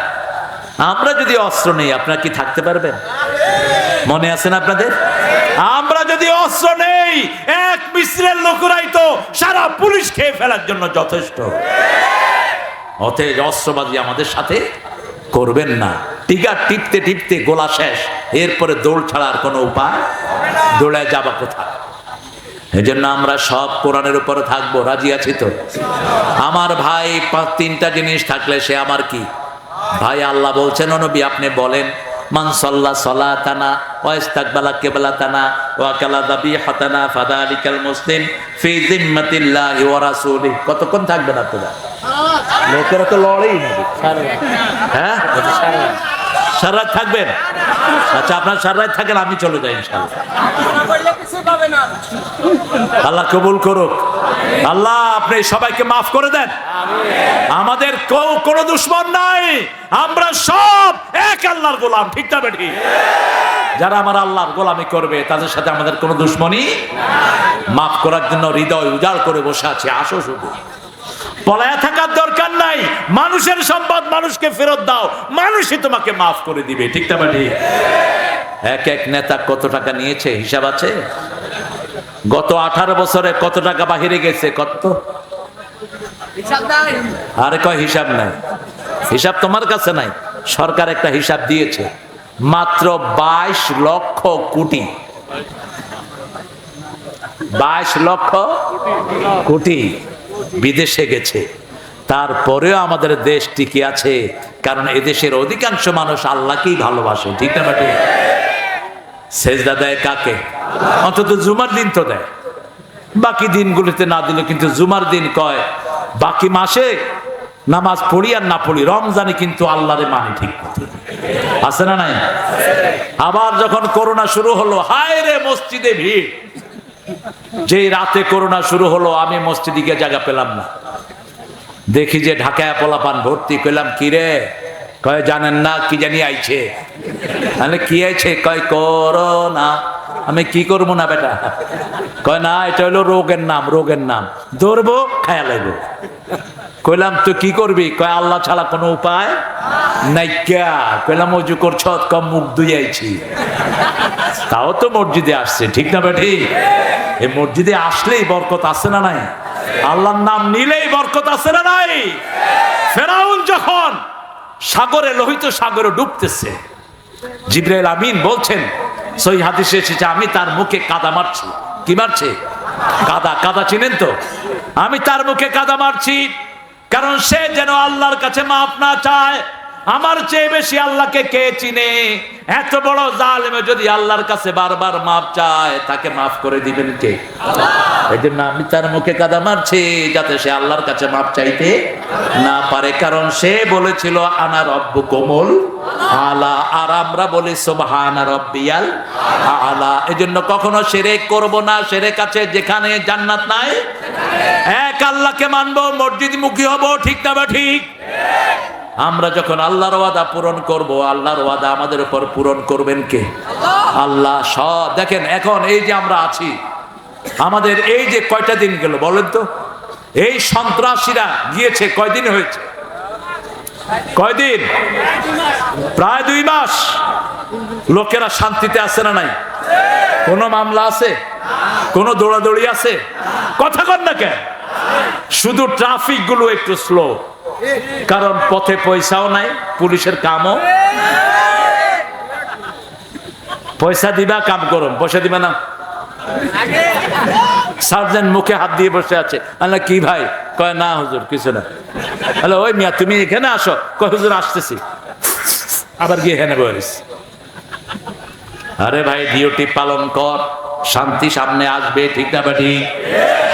Speaker 1: আমরা যদি অস্ত্র নেই আপনারা কি থাকতে পারবেন? মনে আছে না আপনাদের? আমরা যদি অস্ত্র নেই, 1 মিসরের লোকরাই তো সারা পুলিশ খেয়ে ফেলার জন্য যথেষ্ট। অতএব অস্ত্রবাজি আমাদের সাথে করবেন না। টিকা টিপতে টিপতে গোলা শেষ, এরপরে দৌড় ছাড়ার কোনো উপায়, দৌড়ায় যাবা কোথায়? এই জন্য আমরা সব কোরআনের উপরে থাকবো, রাজি আছি তো? আমার ভাই তিনটা জিনিস থাকলে সে আমার কি ভাই? আল্লাহ বলছেন ও নবী আপনি বলেন, মান সাল্লা সালাতানা ওয়া ইস্তাকবালা কিবলাতানা ওয়া কালা যাবিহাতানা ফাযালিকাল মুসলিম ফি যিম্মাতিল্লাহি ওয়া রাসূলিহি। কতক্ষণ থাকবেন আপনারা? লোকেরা তো লড়েই না। হ্যাঁ, সারা রাত থাকবেন? আচ্ছা, আপনার সারা রাত থাকেন, আমি চলে যাই ইনশাআল্লাহ। আল্লাহ কবুল করুক। আল্লাহ আপনি সবাইকে মাফ করে দেন। আমাদের কোনো দুশ্মন নাই, আমরা সব এক আল্লাহর গোলাম, ঠিক না বেঠি? যারা আমার আল্লাহর গোলামি করবে তাদের সাথে আমাদের কোনো দুশ্মনী। মাফ করার জন্য হৃদয় উজাড় করে বসে আছে। আসো, শুধু পলায়া থাকার দরকার নাই। মানুষের সম্পদ মানুষকে ফেরত দাও, মানুষই তোমাকে মাফ করে দিবে, ঠিক না বেঠি? এক এক নেতা কত টাকা নিয়েছে হিসাব আছে? গত 18 বছরে কত টাকা বাহিরে গেছে? কত? আরে কয় হিসাব নাই। হিসাব তোমার কাছে নাই, সরকার একটা হিসাব দিয়েছে। মাত্র 22 লক্ষ কোটি, 22 লক্ষ কোটি বিদেশে গেছে। তারপরেও আমাদের দেশ টিকে আছে, কারণ এদেশের অধিকাংশ মানুষ আল্লাহকেই ভালোবাসে, ঠিক না বেটে? সেজদা দেয় কাকে? অন্তত জুমার দিন তো দেয়, বাকি দিনগুলিতে না দিলে কিন্তু জুমার দিন কয়। বাকি মাসে নামাজ পড়ি আর না পড়ি, রমজানে কিন্তু আল্লাহরে মানি, ঠিক আছে না নাই? আবার যখন করোনা শুরু হলো, হায় রে মসজিদে ভিড়। যেই রাতে করোনা শুরু হলো আমি মসজিদে গিয়ে জায়গা পেলাম না। দেখি যে ঢাকায় পোলাপান ভর্তি। পেলাম কি রে? কয় জানেন না কি জানি আইছে। তাহলে কি আইছে? কয় করোনা। আমি কি করবো না বেটা? কয় না, এটা হলো রোগের নাম, রোগের নাম, ধরবো খায়া লাগবো। কইলাম তো কি করবি? কয় আল্লাহ ছাড়া কোনো উপায় নাই। কইলাম অজু করছ? কম মুখ ধুইয়াইছি। তাও তো মসজিদে আসছে, ঠিক না বেঠি? এই মসজিদে আসলেই বরকত আছে না নাই? আল্লাহর নাম নিলেই বরকত আছে না নাই? ফেরাউন যখন সাগরে, লোহিত সাগরে ডুবতেছে, জিবরাইল আমিন বলছেন, সহিহ হাদিসে এসেছে, আমি তার মুখে কাদা মারছি। কি মারছে? কাদা। কাদা চিনেন তো? আমি তার মুখে কাদা মারছি, কারণ সে যেন আল্লাহর কাছে মাফ না চায়। আমার চেয়ে বেশি আল্লাহকে কে চিনে? এত বড় জালেমে যদি আল্লাহর কাছে বারবার মাফ চায়, তাকে মাফ করে দিবেন কে? এই জন্য আমি তার মুখে কাদা মারছি, যাতে সে আল্লাহর কাছে মাফ চাইতে না পারে। কারণ সে বলেছিল আনা রব্বুকুমুল আলা, আর আমরা বলি সুবহানা রাব্বিয়াল আলা। এই জন্য কখনো শিরক করব না। শিরক আছে যেখানে, জান্নাত নাই। এক আল্লাহকে মানবো, মসজিদ মুখী হব, ঠিক না বা ঠিক? আমরা যখন আল্লাহর ওয়াদা পূরণ করব, আল্লাহর ওয়াদা আমাদের উপর পূরণ করবেন কে? আল্লাহ। সব দেখেন, এখন এই যে আমরা আছি, আমাদের এই যে কয়টা দিন গেল বলেন তো? এই সন্ত্রাসীরা গিয়েছে, কয়দিন হয়েছে? কয়দিন? প্রায় 2 মাস। লোকেরা শান্তিতে আছে না নাই? কোনো মামলা আছে? কোনো দৌড়াদৌড়ি আছে? কথা কন না কেন? শুধু ট্রাফিক গুলো একটু স্লো, কারণ পথে পয়সাও নাই, পুলিশের কামও। পয়সা দিবা, কাম করুন। পয়সা দিবা না? সার্জেন্ট মুখে হাত দিয়ে বসে আছে। আল্লাহ কি ভাই? কয় না হুজুর কিছু না। হ্যালো, ওই মিয়া তুমি এখানে আসো। কয় হুজুর আসতেছি। আবার গিয়ে এখানে বলিস, আরে ভাই ডিউটি পালন কর, শান্তি সামনে আসবে, ঠিক না বাটি?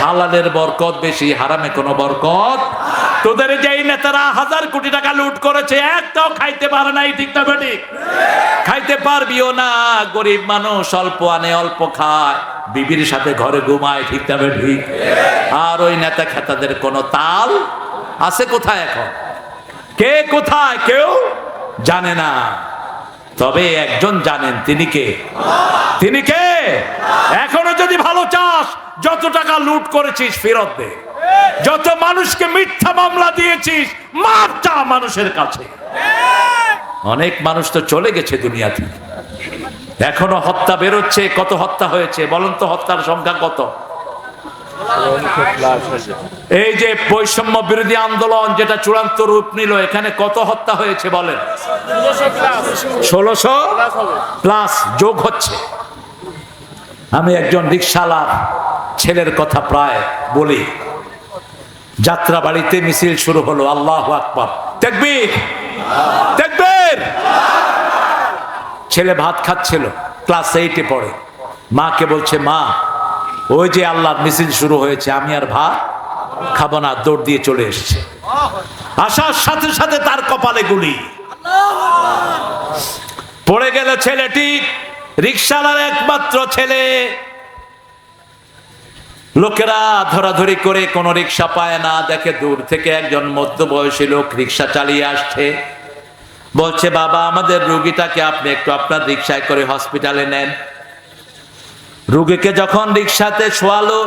Speaker 1: হালালের বরকত বেশি, হারামে কোনো বরকত। তোদের যেই নেতারা 1000 কোটি টাকা লুট করেছে, একটাও খাইতে পারে নাই, ঠিক না বাটি? খাইতে পারবিও না। গরিব মানুষ অল্প আনে অল্প খায়, বিবির সাথে ঘরে ঘুমায়, ঠিক না বাটি? আর ওই নেতা খেতাদের কোনো তাল আছে কোথায়? এখন কে কোথায় কেউ জানে না। তবে একজন জানেন, তিনি কে? তিনি কে? এখনো যদি ভালো চাস, যত টাকা লুট করেছিস ফেরত দে। যত মানুষকে মিথ্যা মামলা দিয়েছিস, মাপ চা মানুষের কাছে। অনেক মানুষ তো চলে গেছে দুনিয়া থেকে, এখনো হত্যা বেরোচ্ছে। কত হত্যা হয়েছে বলুন তো? হত্যার সংখ্যা কত? এই যে বৈষম্য বিরোধী আন্দোলন যেটা চূড়ান্ত রূপ নিল, এখানে কত হত্যা হয়েছে বলেন? 1600 প্লাস যোগ হচ্ছে। আমি একজন রিকশাওয়ালার ছেলের কথা প্রায় বলি। যাত্রা বাড়িতে মিছিল শুরু হলো, আল্লাহু আকবার, তাকবীর তাকবীর। ছেলে ভাত খাচ্ছিল, ক্লাস 8-এ পড়ে। মাকে বলছে, মা ওই যে আল্লাহর মিছিল শুরু হয়েছে, আমি আর ভাত খাবো না। দৌড় দিয়ে চলে এসেছে। আসার সাথে সাথে তার কপালে গুলি পড়ে গেল। ছেলেটি রিকশাওয়ালার একমাত্র ছেলে। লোকেরা ধরাধরি করে কোনো রিকশা পায় না, দেখে দূর থেকে একজন মধ্যবয়সী লোক রিকশা চালিয়ে আসছে। বলছে, বাবা আমাদের রুগীটাকে আপনি একটু আপনার রিকশায় করে হসপিটালে নেন। রুগীকে যখন রিকশাতে শোয়ালো,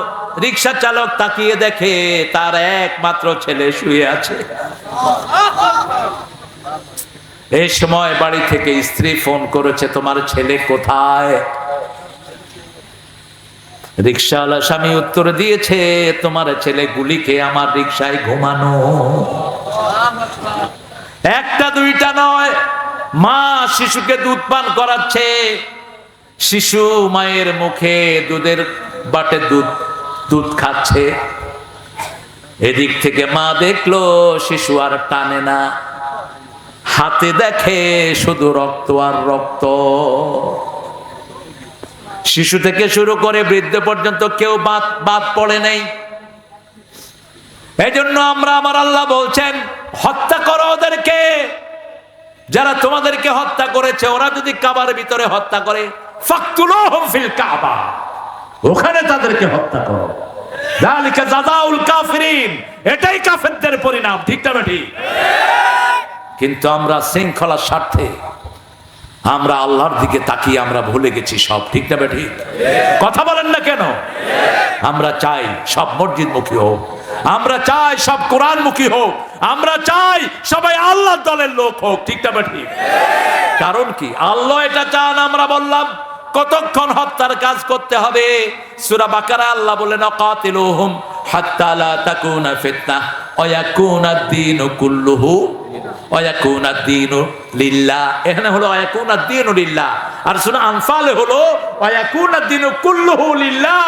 Speaker 1: রিকশা চালক তাকিয়ে দেখে তার একমাত্র ছেলে শুয়ে আছে। এই সময় বাড়ি থেকে স্ত্রী ফোন করেছে, তোমার ছেলে কোথায়? রিকশাওয়ালা স্বামী উত্তর দিয়েছে, তোমার ছেলে গুলি খেয়ে আমার রিকশায় ঘুমানো। একটা দুইটা নয়, মা শিশুকে দুধ পান করাচ্ছে। শিশু মায়ের মুখে দুধের বাটে দুধ খাচ্ছে। এদিক থেকে মা দেখলো শিশু আর টানে না, হাতে দেখে শুধু রক্ত আর রক্ত। শিশু থেকে শুরু করে বৃদ্ধ পর্যন্ত কেউ বাদ পড়ে নেই। এই জন্য আমার আল্লাহ বলছেন, হত্যা করো ওদেরকে। যারা তোমাদেরকে হত্যা করেছে, ওরা যদি কাবার ভিতরে হত্যা করে, ফাকতুলুহুম ফিল কাবা, ওখানে তাদেরকে হত্যা করো। যালিকা জাযাউল কাফিরিন, এটাই কাফেরদের পরিণাম। ঠিক না ঠিক? কিন্তু আমরা শৃঙ্খলার স্বার্থে আমরা আল্লাহর দিকে তাকিয়ে আমরা ভুলে গেছি সব। ঠিক না ঠিক? কথা বলেন না কেন? আমরা চাই সব মসজিদমুখী হোক, আমরা চাই সব কোরআনমুখী হোক, আমরা চাই সবাই আল্লাহর দলের লোক হোক। ঠিক না ঠিক? কারণ কি আল্লাহ এটা চান। আমরা বললাম কতক্ষণ হত্যার কাজ করতে হবে। সূরা বাকারা আল্লাহ বলেন, কাতিলুহুম হাত্তা লা তাকুনা ফিতনাহ ওয়া ইয়াকুনাদ দীনু কুল্লুহু ওয়া ইয়াকুনাদ দীনু লিল্লাহ। এখানে হলো ওয়া ইয়াকুনাদ দীনু লিল্লাহ, আর সূরা আনফালে হলো ওয়া ইয়াকুনাদ দীনু কুল্লুহু লিল্লাহ।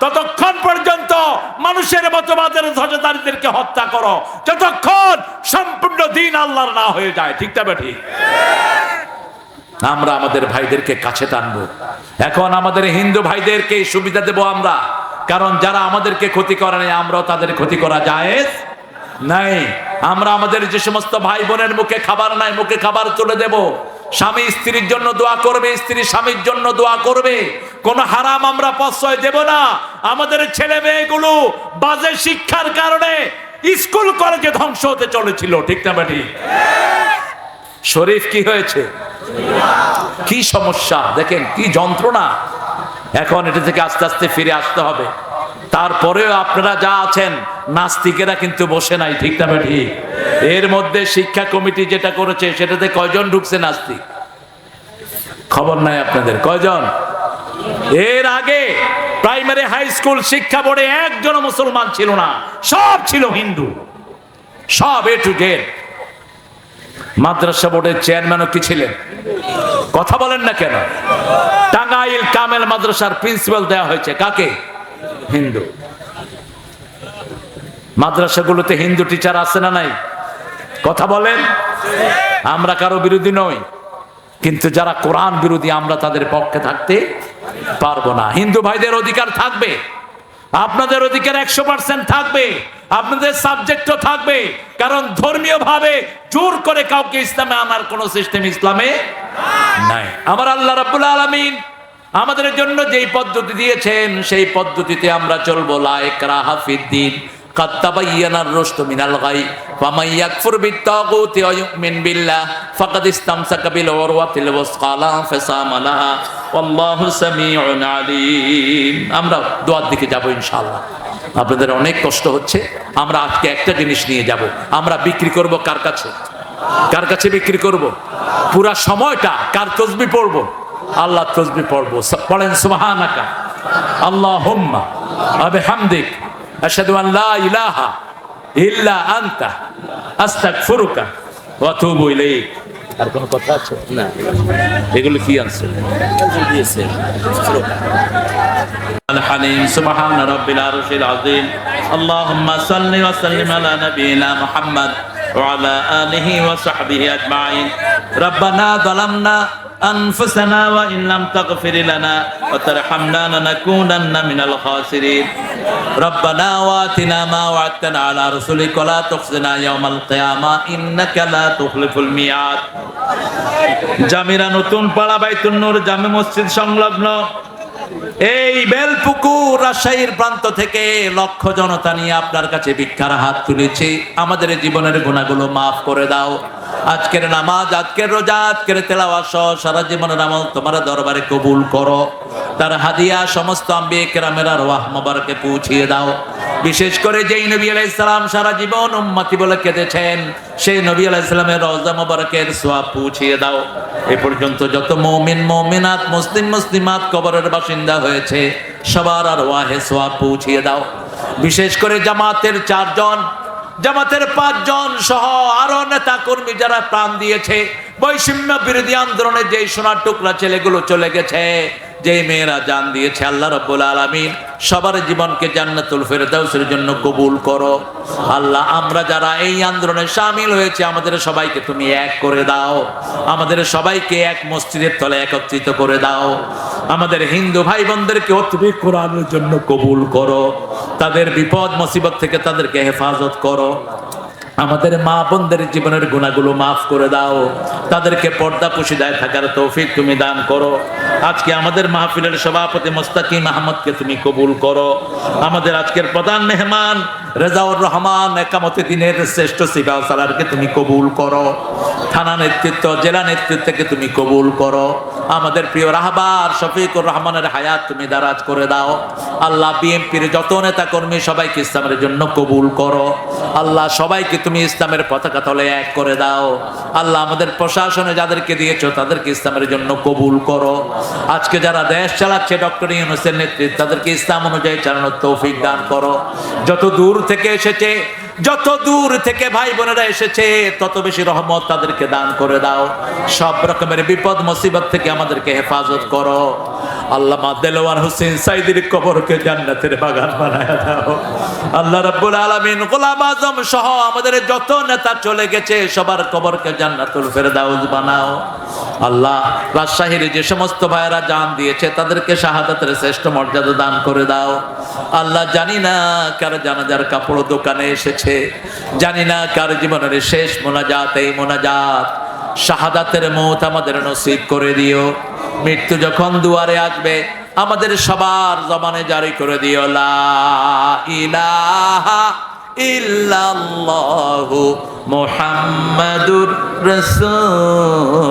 Speaker 1: ততক্ষণ পর্যন্ত মানুষের মতবাদের ধ্বজাধারীদেরকে হত্যা করো যতক্ষণ সম্পূর্ণ দিন আল্লাহর না হয়ে যায়। ঠিক না ঠিক? আমরা আমাদের ভাইদেরকে কাছে টানবো। এখন আমাদের হিন্দু ভাইদেরকে সুবিধা দেব আমরা, কারণ যারা আমাদেরকে ক্ষতি করে নাই, আমরাও তাদের ক্ষতি করা জায়েজ নাই। আমরা আমাদের যে সমস্ত ভাই বোনের মুখে খাবার নাই, মুখে খাবার তুলে দেব। স্বামী স্ত্রীর জন্য দোয়া করবে, স্ত্রী স্বামীর জন্য দোয়া করবে। কোন হারাম আমরা প্রশ্রয় দেব না। আমাদের ছেলে মেয়েগুলো বাজে শিক্ষার কারণে স্কুল কলেজে ধ্বংস হতে চলেছিল। ঠিক না ঠিক? শরীফ কি হয়েছে? কি সমস্যা দেখেন, কি যন্ত্রণা। এখন এটা থেকে আস্তে আস্তে ফিরে আসতে হবে। তারপরেও আপনারা যা আছেন, নাস্তিকেরা কিন্তু বসে নাই। ঠিক না ঠিক? এর মধ্যে শিক্ষা কমিটি যেটা করেছে সেটাতে কয়জন ঢুকছে নাস্তিক? খবর নাই আপনাদের? কয়জন? এর আগে প্রাইমারি হাই স্কুল শিক্ষা বোর্ডে একজন মুসলমান ছিল না, সব ছিল হিন্দু, সব এ টু জেড। মাদ্রাসা বোর্ডের চেয়ারম্যানও কি ছিলেন? কথা বলেন না কেন? টাঙ্গাইল কামেল মাদ্রাসার প্রিন্সিপাল দেওয়া হয়েছে কাকে? হিন্দু। মাদ্রাসাগুলোতে হিন্দু টিচার আছে না নাই? কথা বলেন। আমরা কারো বিরোধী নই, কিন্তু যারা কোরআন বিরোধী আমরা তাদের পক্ষে থাকতে পারবো না। হিন্দু ভাইদের অধিকার থাকবে, আপনাদের অধিকার 100% থাকবে, আপনাদের সাবজেক্টও থাকবে। কারণ ধর্মীয় ভাবে জোর করে কাউকে ইসলামে আনার কোন সিস্টেম ইসলামে নাই। আমার আল্লাহ রাব্বুল আলামিন আমাদের জন্য যেই পদ্ধতি দিয়েছেন সেই পদ্ধতিতে আমরা চলবো। লা ইকরাহা ফিদ্দিন, কাদ তাবায়্যানার রুশদু মিনাল গাই, ফামান ইয়াকফুর বিত্তাগুতি ওয়া ইউমিন বিল্লাহ ফাকাদ ইসতামসাকা বিল উরওয়াতিল ওয়াসকা লা ইনফিসামা লাহা ওয়াল্লাহু সামিউন আলীম। আমরা দোয়ার দিকে যাব ইনশাআল্লাহ। আপনাদের অনেক কষ্ট হচ্ছে, আমরা আজকে একটা জিনিস নিয়ে যাব। আমরা বিক্রি করব কার কাছে? কার কাছে বিক্রি করব? পুরা সময়টা কার তাসবিহ পড়ব? আল্লাহ তাসবিহ পড়ব। পড়েন সুবহানাকা আল্লাহুম্মা ওয়া বিহামদিক আশহাদু আন লা ইলাহা ইল্লা আনতা আস্তাগফিরুকা ওয়া আতুবু ইলাইক। আর কোনো কথা আছে?
Speaker 2: না,
Speaker 1: এগুলো কি আছে?
Speaker 2: দিয়েছে
Speaker 1: الحليم سبحان رب العرش العظيم اللهم صل وسلم على نبينا محمد وعلى آله وصحبه أجمعين ربنا ظلمنا أنفسنا وإن لم تغفر لنا وترحمنا لنكونن من الخاسرين ربنا وآتنا ما وعدتنا على رسلك ولا تخزنا يوم القيامة إنك لا تخلف الميعاد জামিরা নতুন পাড়া বাইতুন নূর জামে মসজিদ সংলগ্ন এই বেলপুকুর রাজশাহীর প্রান্ত থেকে লক্ষ জনতা নিয়ে আপনার কাছে ভিক্ষার হাত তুলেছি। আমাদের জীবনের গুনাহগুলো মাফ করে দাও। আজকের নামাজ, আজকের রোজা, আজকের তেলাওয়াত সহ সারা জীবনের আমল তোমার দরবারে কবুল করো। তার হাদিয়া সমস্ত আম্বিয়া কেরামের আরওয়াহ মোবারকে পৌঁছিয়ে দাও। বিশেষ করে যেই নবী আলাইহিস সালাম সারা জীবন উম্মতি বলে কেঁদেছেন, সেই নবী আলাইহিস সালামের রওজা মোবারকের সওয়াব পৌঁছিয়ে দাও। এ পর্যন্ত যত মুমিন মুমিনাত মুসলিম মুসলিমাত কবরের বাসিন্দা হয়েছে সবার আরওয়াহে সওয়াব পৌঁছিয়ে দাও। বিশেষ করে জামাতের 4 জন, জামাতের 5 জন সহ আরো নেতা কর্মী যারা প্রাণ দিয়েছে, বৈষম্য বিরোধী আন্দোলনে যেই সোনার টুকরা ছেলেগুলো চলে গেছে, যেই মেয়েরা জান দিয়েছে, আল্লাহ রাব্বুল আলামিন সবার জীবনকে জান্নাতুল ফেরদাউসের জন্য কবুল করো। আল্লাহ, আমরা যারা এই আন্দোলনে শামিল হয়েছে আমাদের সবাইকে তুমি এক করে দাও। আমাদের সবাইকে এক মসজিদের তলে একত্রিত করে দাও। আমাদের হিন্দু ভাই বোনদেরকে তুমি কোরআনের জন্য কবুল করো। তাদের বিপদ মুসিবত থেকে তাদেরকে হেফাজত করো। আমাদের মা বোনদের জীবনের গুনাহগুলো মাফ করে দাও। তাদেরকে পর্দা পুশিদায় থাকার তৌফিক তুমি দান করো। আজকে আমাদের মাহফিলের সভাপতি মুস্তাকিম আহমদকে তুমি কবুল করো। আমাদের আজকের প্রধান মেহমান রেজাউর রহমান একামতে দিনের শ্রেষ্ঠ সিপাহ সালারকে তুমি কবুল করো। থানা নেতৃত্ব, জেলা নেতৃত্বকে তুমি কবুল করো। আমাদের প্রিয় রাহবার শফিকুর রহমানের হায়াত তুমি দারাজ করে দাও। আল্লাহ, বিএনপির যত নেতা কর্মী সবাইকে ইসলামের জন্য কবুল করো। আল্লাহ, সবাইকে তুমি ইসলামের পতাকা তলে এক করে দাও। আল্লাহ, আমাদের প্রশাসনে যাদেরকে দিয়েছো তাদেরকে ইসলামের জন্য কবুল করো। আজকে যারা দেশ চালাচ্ছে ডক্টর ইউনূসের নেতৃত্বে, তাদেরকে ইসলাম অনুযায়ী চালানোর তৌফিক দান করো। যত দূর থেকে এসেছে, যত দূর থেকে ভাই বোনেরা এসেছে, তত বেশি রহমত তাদেরকে দান করে দাও। সব রকমের বিপদ মুসিবত থেকে আমাদেরকে হেফাজত করো। আল্লামা দেলোয়ার হোসেন সাইদির কবরকে জান্নাতের বাগান বানায় দাও। আল্লাহ রাব্বুল আলামিন গোলাম আজম সহ আমাদের যত নেতা চলে গেছে সবার কবরকে জান্নাতুল ফেরদাউস বানাও। আল্লাহ, রাজশাহীর যে সমস্ত ভাইয়েরা জান দিয়েছে তাদেরকে শাহাদাতের শ্রেষ্ঠ মর্যাদা দান করে দাও। আল্লাহ, জানি না কার জানাজার কাপড় দোকানে এসেছে, জানি না কার জীবনের শেষ মোনাজাত এই মোনাজাত। শাহাদাতের মওত আমাদের নসিব করে দিও। মৃত্যু যখন দুয়ারে আসবে আমাদের সবার জবানে জারি করে দিও লা ইলাহা ইল্লাল্লাহু মুহাম্মাদুর রাসূলুল্লাহ।